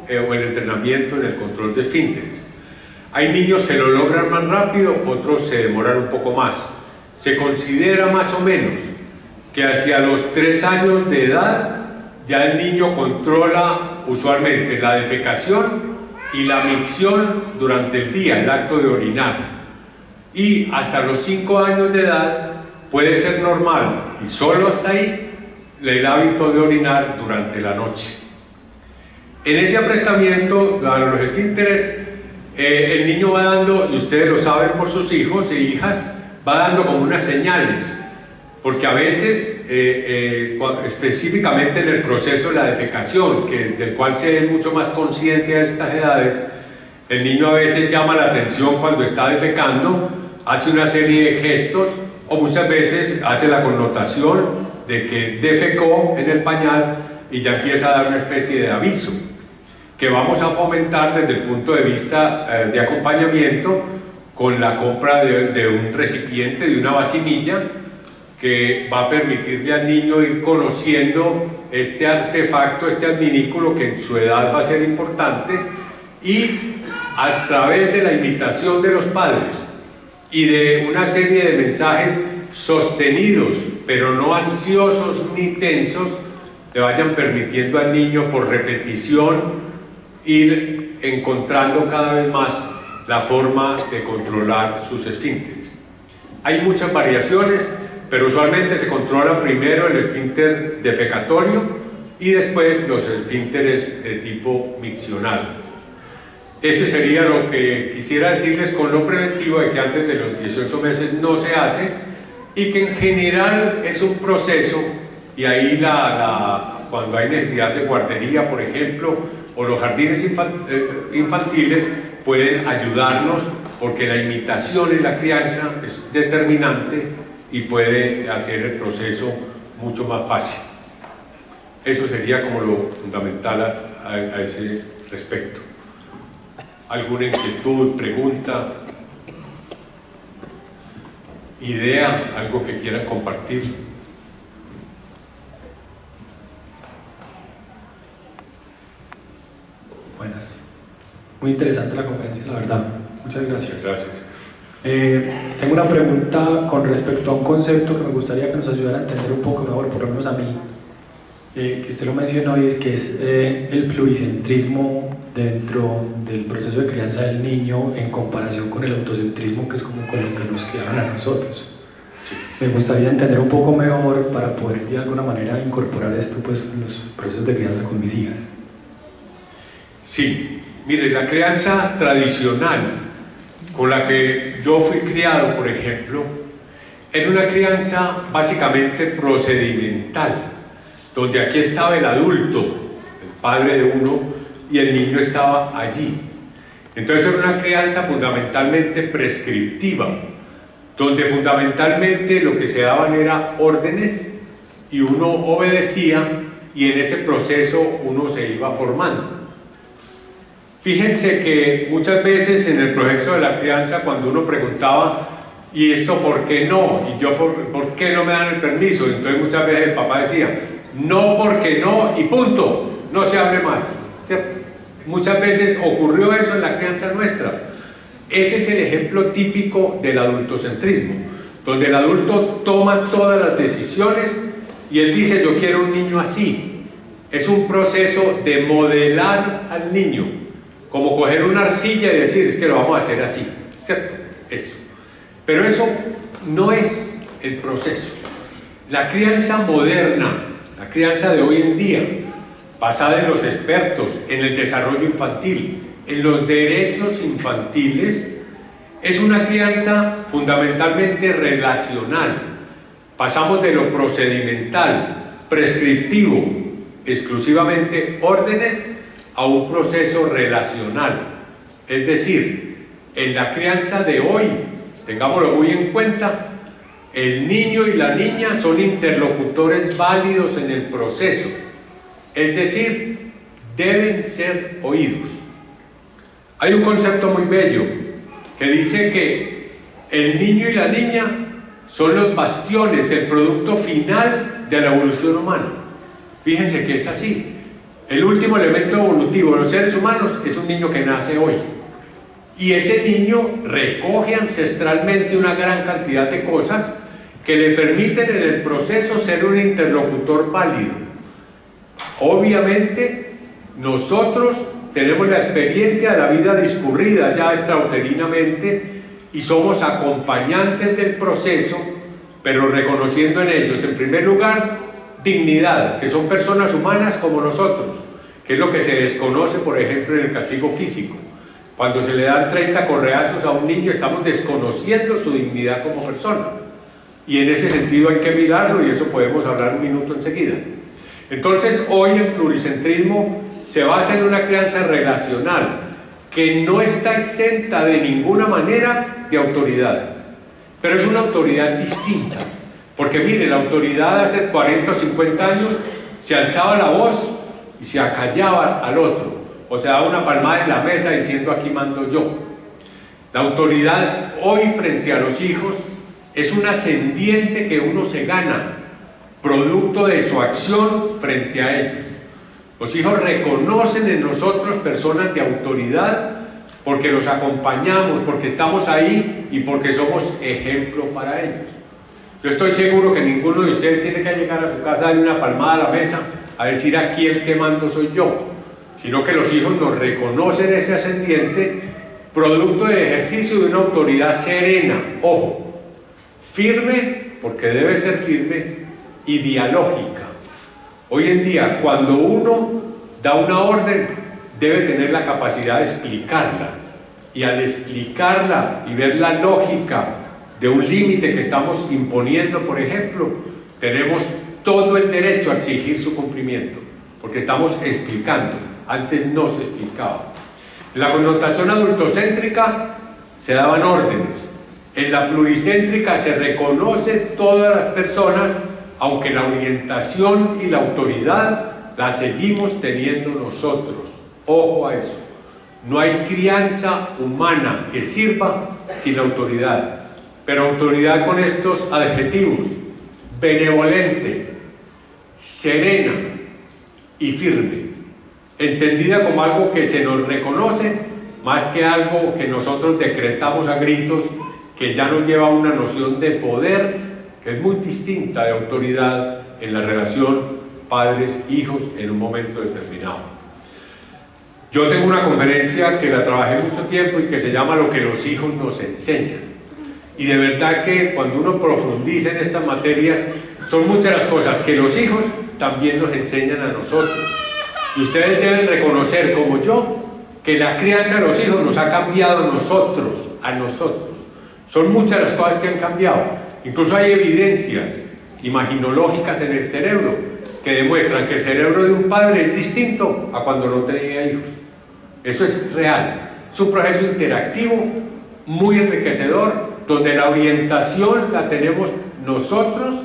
o el entrenamiento en el control de esfínteres. Hay niños que lo logran más rápido, otros se demoran un poco más. Se considera más o menos que hacia los 3 años de edad ya el niño controla usualmente la defecación y la micción durante el día, el acto de orinar. Y hasta los 5 años de edad puede ser normal, y solo hasta ahí, el hábito de orinar durante la noche. En ese aprestamiento a los esfínteres, el niño va dando, y ustedes lo saben por sus hijos e hijas, va dando como unas señales, porque a veces, específicamente en el proceso de la defecación, del cual se es mucho más consciente a estas edades, el niño a veces llama la atención cuando está defecando, hace una serie de gestos, o muchas veces hace la connotación de que defecó en el pañal y ya empieza a dar una especie de aviso, que vamos a fomentar desde el punto de vista de acompañamiento con la compra de un recipiente, de una vacinilla, que va a permitirle al niño ir conociendo este artefacto, este adminículo que en su edad va a ser importante, y a través de la imitación de los padres y de una serie de mensajes sostenidos, pero no ansiosos ni tensos, le vayan permitiendo al niño por repetición ir encontrando cada vez más la forma de controlar sus esfínteres. Hay muchas variaciones, pero usualmente se controla primero el esfínter defecatorio y después los esfínteres de tipo miccional. Ese sería lo que quisiera decirles con lo preventivo de que antes de los 18 meses no se hace y que en general es un proceso, y ahí cuando hay necesidad de guardería, por ejemplo, o los jardines infantiles pueden ayudarnos, porque la imitación en la crianza es determinante y puede hacer el proceso mucho más fácil. Eso sería como lo fundamental a ese respecto. ¿Alguna inquietud, pregunta, idea, algo que quieran compartir? Buenas. Muy interesante la conferencia, la verdad. Muchas gracias. Muchas gracias. Tengo una pregunta con respecto a un concepto que me gustaría que nos ayudara a entender un poco mejor, por lo menos a mí, que usted lo mencionó, y es que es el pluricentrismo dentro del proceso de crianza del niño en comparación con el autocentrismo, que es como con lo que nos criaron a nosotros. Sí. Me gustaría entender un poco mejor para poder de alguna manera incorporar esto pues, en los procesos de crianza con mis hijas. Sí, mire, la crianza tradicional con la que yo fui criado, por ejemplo, era una crianza básicamente procedimental, donde aquí estaba el adulto, el padre de uno, y el niño estaba allí. Entonces era una crianza fundamentalmente prescriptiva, donde fundamentalmente lo que se daban era órdenes y uno obedecía, y en ese proceso uno se iba formando. Fíjense que muchas veces en el proceso de la crianza, cuando uno preguntaba ¿y esto por qué no? ¿Y yo por qué no me dan el permiso? Entonces muchas veces el papá decía, no porque no y punto, no se hable más, ¿cierto? Muchas veces ocurrió eso en la crianza nuestra. Ese es el ejemplo típico del adultocentrismo, donde el adulto toma todas las decisiones y él dice, yo quiero un niño así. Es un proceso de modelar al niño, como coger una arcilla y decir, es que lo vamos a hacer así, ¿cierto? Eso. Pero eso no es el proceso. La crianza moderna, la crianza de hoy en día, basada en los expertos, en el desarrollo infantil, en los derechos infantiles, es una crianza fundamentalmente relacional. Pasamos de lo procedimental, prescriptivo, exclusivamente órdenes, a un proceso relacional. Es decir, en la crianza de hoy, tengámoslo muy en cuenta, el niño y la niña son interlocutores válidos en el proceso. Es decir, deben ser oídos. Hay un concepto muy bello que dice que el niño y la niña son los bastiones, el producto final de la evolución humana. Fíjense que es así. El último elemento evolutivo de los seres humanos es un niño que nace hoy. Y ese niño recoge ancestralmente una gran cantidad de cosas que le permiten en el proceso ser un interlocutor válido. Obviamente, nosotros tenemos la experiencia de la vida discurrida ya extrauterinamente y somos acompañantes del proceso, pero reconociendo en ellos, en primer lugar, dignidad, que son personas humanas como nosotros, que es lo que se desconoce, por ejemplo, en el castigo físico. Cuando se le dan 30 correazos a un niño, estamos desconociendo su dignidad como persona. Y en ese sentido hay que mirarlo, y eso podemos hablar un minuto enseguida. Entonces, hoy el pluricentrismo se basa en una crianza relacional, que no está exenta de ninguna manera de autoridad, pero es una autoridad distinta. Porque mire, la autoridad hace 40 o 50 años se alzaba la voz y se acallaba al otro, o se daba una palmada en la mesa diciendo aquí mando yo. La autoridad hoy frente a los hijos es un ascendiente que uno se gana, producto de su acción frente a ellos. Los hijos reconocen en nosotros personas de autoridad porque los acompañamos, porque estamos ahí y porque somos ejemplo para ellos. Yo estoy seguro que ninguno de ustedes tiene que llegar a su casa, darle una palmada a la mesa a decir aquí el que mando soy yo, sino que los hijos nos reconocen ese ascendiente producto del ejercicio de una autoridad serena, ojo, firme, porque debe ser firme, y dialógica. Hoy en día, cuando uno da una orden, debe tener la capacidad de explicarla, y al explicarla y ver la lógica de un límite que estamos imponiendo, por ejemplo, tenemos todo el derecho a exigir su cumplimiento, porque estamos explicando. Antes no se explicaba. En la connotación adultocéntrica se daban órdenes. En la pluricéntrica se reconoce todas las personas, aunque la orientación y la autoridad la seguimos teniendo nosotros. Ojo a eso. No hay crianza humana que sirva sin autoridad. Pero autoridad con estos adjetivos: benevolente, serena y firme, entendida como algo que se nos reconoce más que algo que nosotros decretamos a gritos, que ya nos lleva a una noción de poder que es muy distinta de autoridad en la relación padres-hijos en un momento determinado. Yo tengo una conferencia que la trabajé mucho tiempo y que se llama Lo que los hijos nos enseñan. Y de verdad que cuando uno profundiza en estas materias, son muchas las cosas que los hijos también nos enseñan a nosotros. Y ustedes deben reconocer, como yo, que la crianza de los hijos nos ha cambiado a nosotros. Son muchas las cosas que han cambiado. Incluso hay evidencias imaginológicas en el cerebro que demuestran que el cerebro de un padre es distinto a cuando no tenía hijos. Eso es real. Es un proceso interactivo muy enriquecedor, donde la orientación la tenemos nosotros,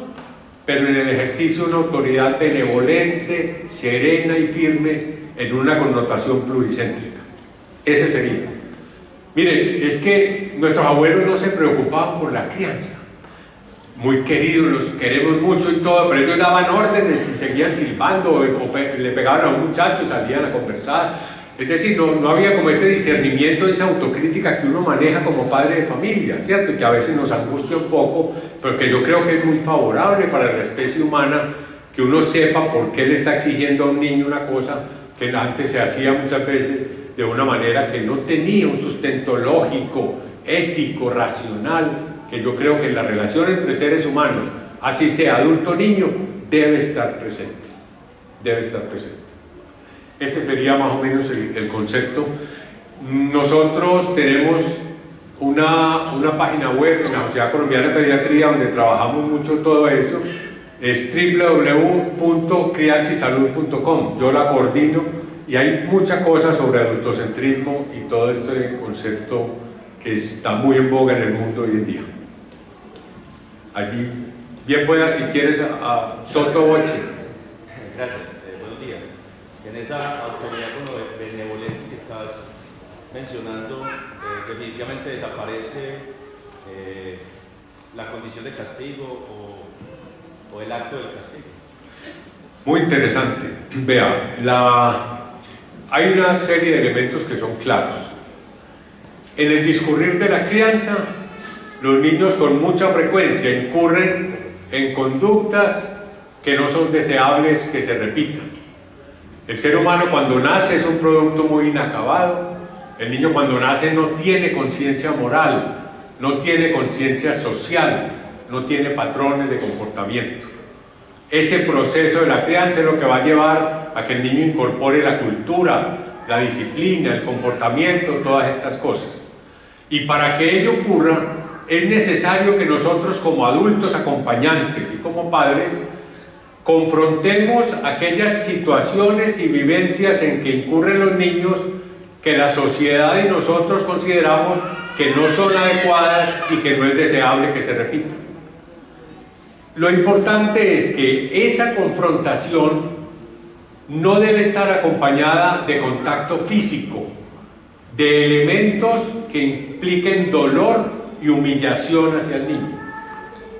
pero en el ejercicio de una autoridad benevolente, serena y firme, en una connotación pluricéntrica. Ese sería. Mire, es que nuestros abuelos no se preocupaban por la crianza. Muy queridos, los queremos mucho y todo, pero ellos daban órdenes y seguían silbando o le pegaban a un muchacho y salían a conversar. Es decir, no había como ese discernimiento, esa autocrítica que uno maneja como padre de familia, ¿cierto? Y que a veces nos angustia un poco, pero que yo creo que es muy favorable para la especie humana que uno sepa por qué le está exigiendo a un niño una cosa que antes se hacía muchas veces de una manera que no tenía un sustento lógico, ético, racional, que yo creo que en la relación entre seres humanos, así sea adulto o niño, debe estar presente. Debe estar presente. Ese sería más o menos el concepto. Nosotros tenemos una página web en la Sociedad Colombiana de Pediatría donde trabajamos mucho todo eso. Es www.crianzaysalud.com. Yo la coordino y hay muchas cosas sobre adultocentrismo y todo este concepto que está muy en boga en el mundo hoy en día. Allí, bien puedas, si quieres, a Soto Boche. Gracias, buenos días. En esa autoridad benevolente que estás mencionando, definitivamente desaparece la condición de castigo o el acto del castigo. Muy interesante. Vea, hay una serie de elementos que son claros. En el discurrir de la crianza, los niños con mucha frecuencia incurren en conductas que no son deseables que se repitan. El ser humano cuando nace es un producto muy inacabado. El niño cuando nace no tiene conciencia moral, no tiene conciencia social, no tiene patrones de comportamiento. Ese proceso de la crianza es lo que va a llevar a que el niño incorpore la cultura, la disciplina, el comportamiento, todas estas cosas. Y para que ello ocurra, es necesario que nosotros como adultos acompañantes y como padres confrontemos aquellas situaciones y vivencias en que incurren los niños que la sociedad y nosotros consideramos que no son adecuadas y que no es deseable que se repitan. Lo importante es que esa confrontación no debe estar acompañada de contacto físico, de elementos que impliquen dolor y humillación hacia el niño.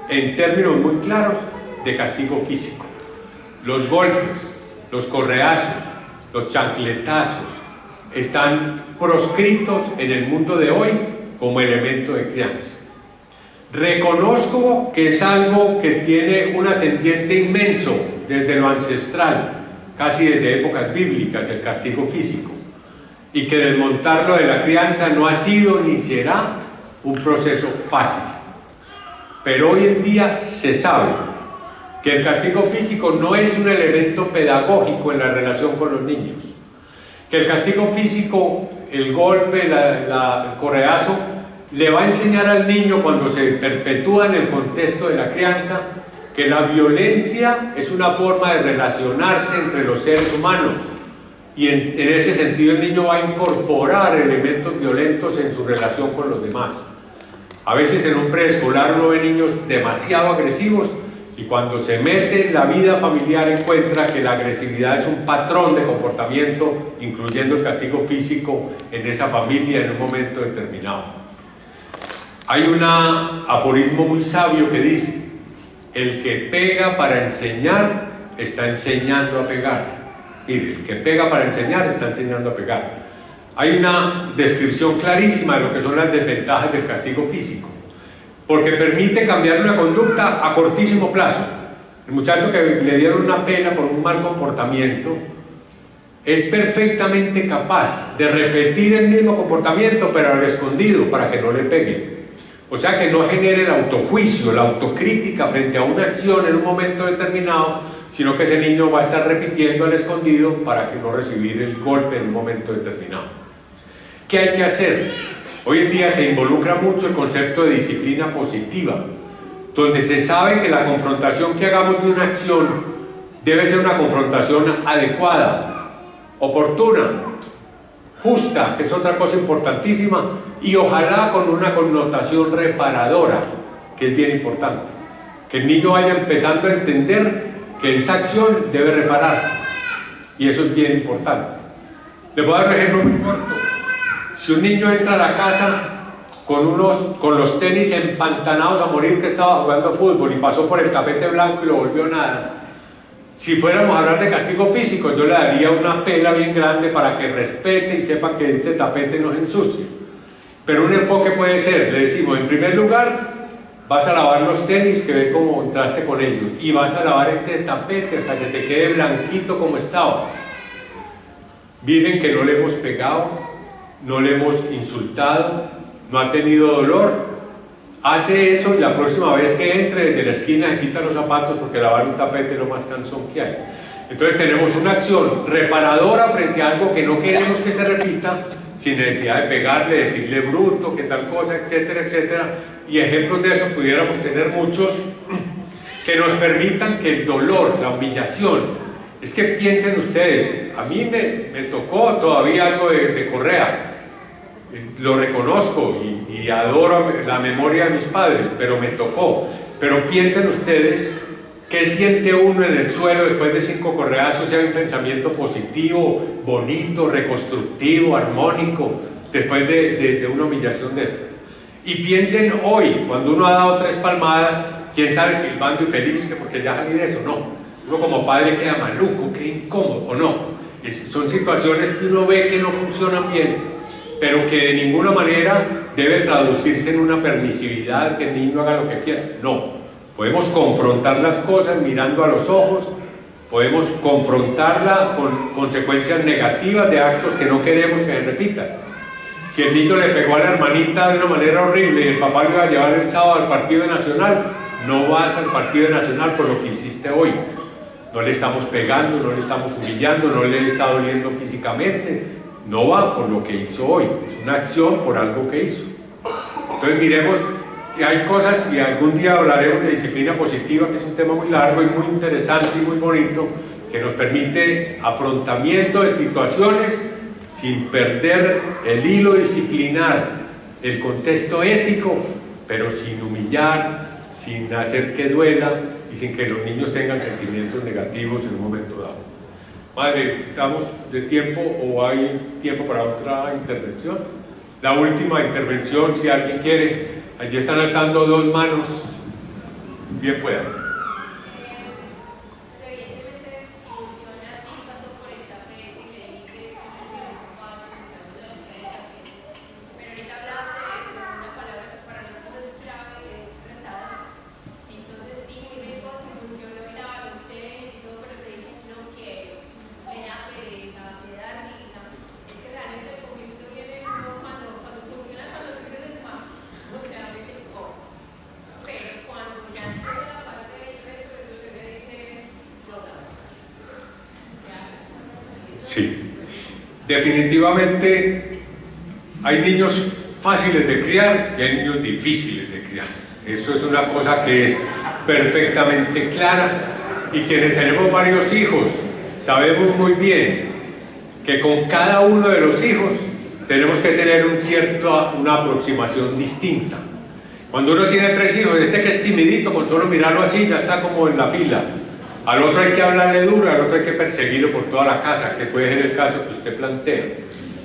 En términos muy claros, de castigo físico. Los golpes, los correazos, los chancletazos están proscritos en el mundo de hoy como elemento de crianza. Reconozco que es algo que tiene un ascendiente inmenso desde lo ancestral, casi desde épocas bíblicas, el castigo físico, y que desmontarlo de la crianza no ha sido ni será un proceso fácil. Pero hoy en día se sabe que el castigo físico no es un elemento pedagógico en la relación con los niños, que el castigo físico, el golpe, el correazo, le va a enseñar al niño cuando se perpetúa en el contexto de la crianza que la violencia es una forma de relacionarse entre los seres humanos y en ese sentido el niño va a incorporar elementos violentos en su relación con los demás. A veces en un preescolar uno ve niños demasiado agresivos y cuando se mete en la vida familiar encuentra que la agresividad es un patrón de comportamiento, incluyendo el castigo físico en esa familia en un momento determinado. Hay un aforismo muy sabio que dice: el que pega para enseñar está enseñando a pegar. Mire, el que pega para enseñar está enseñando a pegar. Hay una descripción clarísima de lo que son las desventajas del castigo físico, porque permite cambiar una conducta a cortísimo plazo. El muchacho que le dieron una pena por un mal comportamiento es perfectamente capaz de repetir el mismo comportamiento pero al escondido para que no le peguen. O sea, que no genere el autojuicio, la autocrítica frente a una acción en un momento determinado, sino que ese niño va a estar repitiendo al escondido para que no recibir el golpe en un momento determinado. ¿Qué hay que hacer? Hoy en día se involucra mucho el concepto de disciplina positiva, donde se sabe que la confrontación que hagamos de una acción debe ser una confrontación adecuada, oportuna, justa, que es otra cosa importantísima, y ojalá con una connotación reparadora, que es bien importante. Que el niño vaya empezando a entender que esa acción debe repararse, y eso es bien importante. Les voy a dar un ejemplo muy corto. Si un niño entra a la casa con los tenis empantanados a morir que estaba jugando fútbol y pasó por el tapete blanco y lo volvió nada, si fuéramos a hablar de castigo físico, yo le daría una pela bien grande para que respete y sepa que ese tapete no se ensucia. Pero un enfoque puede ser, le decimos, en primer lugar, vas a lavar los tenis que ves como entraste con ellos y vas a lavar este tapete hasta que te quede blanquito como estaba. Miren que no le hemos pegado, no le hemos insultado, no ha tenido dolor. Hace eso y la próxima vez que entre desde la esquina se quita los zapatos porque lavar un tapete es lo más cansón que hay. Entonces tenemos una acción reparadora frente a algo que no queremos que se repita, sin necesidad de pegarle, decirle bruto, que tal cosa, etcétera, etcétera. Y ejemplos de eso pudiéramos tener muchos que nos permitan que el dolor, la humillación, es que piensen ustedes, a mí me tocó todavía algo de Correa, lo reconozco y adoro la memoria de mis padres, pero me tocó. Pero piensen ustedes qué siente uno en el suelo después de 5 correazos, sea un pensamiento positivo, bonito, reconstructivo, armónico, después de una humillación de esta. Y piensen hoy, cuando uno ha dado 3 palmadas, quién sabe silbando y feliz, que porque ya salí de eso, no. Uno como padre queda maluco, queda incómodo, o no. Son situaciones que uno ve que no funcionan bien, pero que de ninguna manera debe traducirse en una permisividad, que el niño haga lo que quiera. No, podemos confrontar las cosas mirando a los ojos, podemos confrontarla con consecuencias negativas de actos que no queremos que se repitan. Si el niño le pegó a la hermanita de una manera horrible y el papá le iba a llevar el sábado al partido nacional, no vas al partido nacional por lo que hiciste hoy. No le estamos pegando, no le estamos humillando, no le está doliendo físicamente. No va por lo que hizo hoy, es una acción por algo que hizo. Entonces miremos que hay cosas, y algún día hablaremos de disciplina positiva, que es un tema muy largo y muy interesante y muy bonito, que nos permite afrontamiento de situaciones sin perder el hilo disciplinar, el contexto ético, pero sin humillar, sin hacer que duela y sin que los niños tengan sentimientos negativos en un momento dado. Madre, ¿estamos de tiempo o hay tiempo para otra intervención? La última intervención, si alguien quiere, allí están alzando 2 manos, bien puedan. Sí, definitivamente hay niños fáciles de criar y hay niños difíciles de criar. Eso es una cosa que es perfectamente clara, y quienes tenemos varios hijos sabemos muy bien que con cada uno de los hijos tenemos que tener una aproximación distinta. Cuando uno tiene 3 hijos, este que es timidito, con solo mirarlo así ya está como en la fila. Al otro hay que hablarle duro, al otro hay que perseguirlo por toda la casa, que puede ser el caso que usted plantea.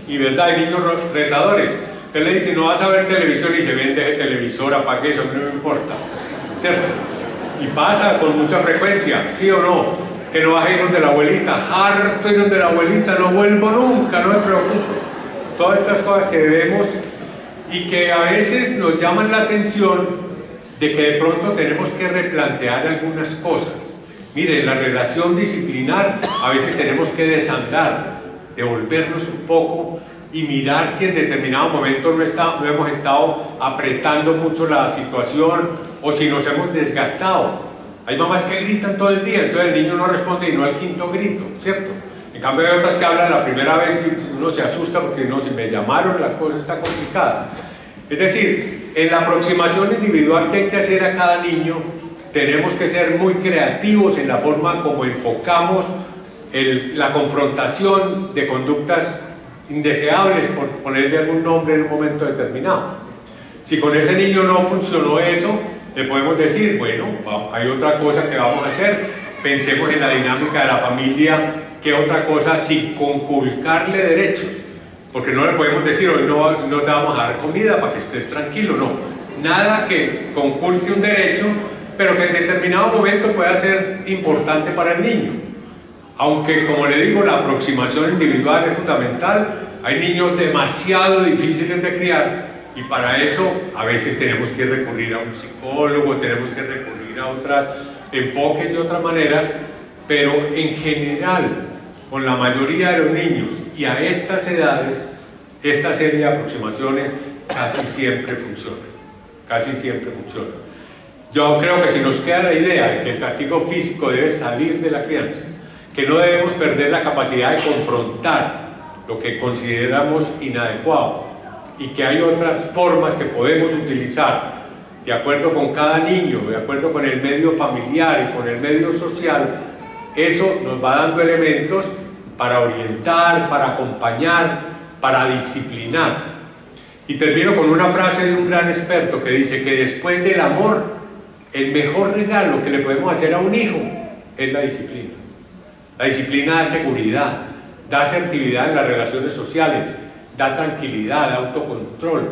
Y verdad, hay niños retadores. Usted le dice, no vas a ver televisión, y se vende ese televisor, apague eso, no me importa, ¿cierto? Y pasa con mucha frecuencia, ¿sí o no? Que no vas a ir donde la abuelita, harto ir donde la abuelita, no vuelvo nunca, no me preocupo. Todas estas cosas que vemos y que a veces nos llaman la atención de que de pronto tenemos que replantear algunas cosas. Mire, en la relación disciplinar a veces tenemos que desandar, devolvernos un poco y mirar si en determinado momento no hemos estado apretando mucho la situación o si nos hemos desgastado. Hay mamás que gritan todo el día, entonces el niño no responde y no al 5.º grito, ¿cierto? En cambio hay otras que hablan la primera vez y uno se asusta porque no, si me llamaron la cosa está complicada. Es decir, en la aproximación individual que hay que hacer a cada niño, tenemos que ser muy creativos en la forma como enfocamos la confrontación de conductas indeseables, por ponerle algún nombre en un momento determinado. Si con ese niño no funcionó eso, le podemos decir, bueno, hay otra cosa que vamos a hacer, pensemos en la dinámica de la familia, que otra cosa sin conculcarle derechos, porque no le podemos decir hoy no te vamos a dar comida para que estés tranquilo, no. Nada que conculque un derecho, pero que en determinado momento pueda ser importante para el niño. Aunque, como le digo, la aproximación individual es fundamental. Hay niños demasiado difíciles de criar y para eso a veces tenemos que recurrir a un psicólogo, tenemos que recurrir a otros enfoques de otras maneras, pero en general, con la mayoría de los niños y a estas edades, esta serie de aproximaciones casi siempre funciona. Casi siempre funciona. Yo creo que si nos queda la idea de que el castigo físico debe salir de la crianza, que no debemos perder la capacidad de confrontar lo que consideramos inadecuado y que hay otras formas que podemos utilizar de acuerdo con cada niño, de acuerdo con el medio familiar y con el medio social, eso nos va dando elementos para orientar, para acompañar, para disciplinar. Y termino con una frase de un gran experto que dice que después del amor, el mejor regalo que le podemos hacer a un hijo es la disciplina. La disciplina da seguridad, da asertividad en las relaciones sociales, da tranquilidad, da autocontrol.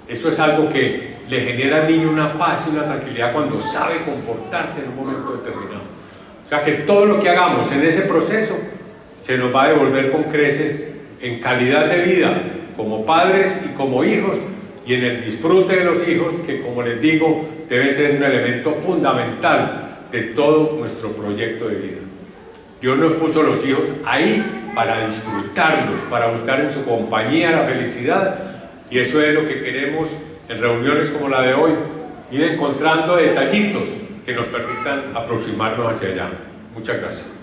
Eso es algo que le genera al niño una paz y una tranquilidad cuando sabe comportarse en un momento determinado. O sea que todo lo que hagamos en ese proceso se nos va a devolver con creces en calidad de vida como padres y como hijos y en el disfrute de los hijos, que como les digo debe ser un elemento fundamental de todo nuestro proyecto de vida. Dios nos puso los hijos ahí para disfrutarlos, para buscar en su compañía la felicidad, y eso es lo que queremos en reuniones como la de hoy, ir encontrando detallitos que nos permitan aproximarnos hacia allá. Muchas gracias.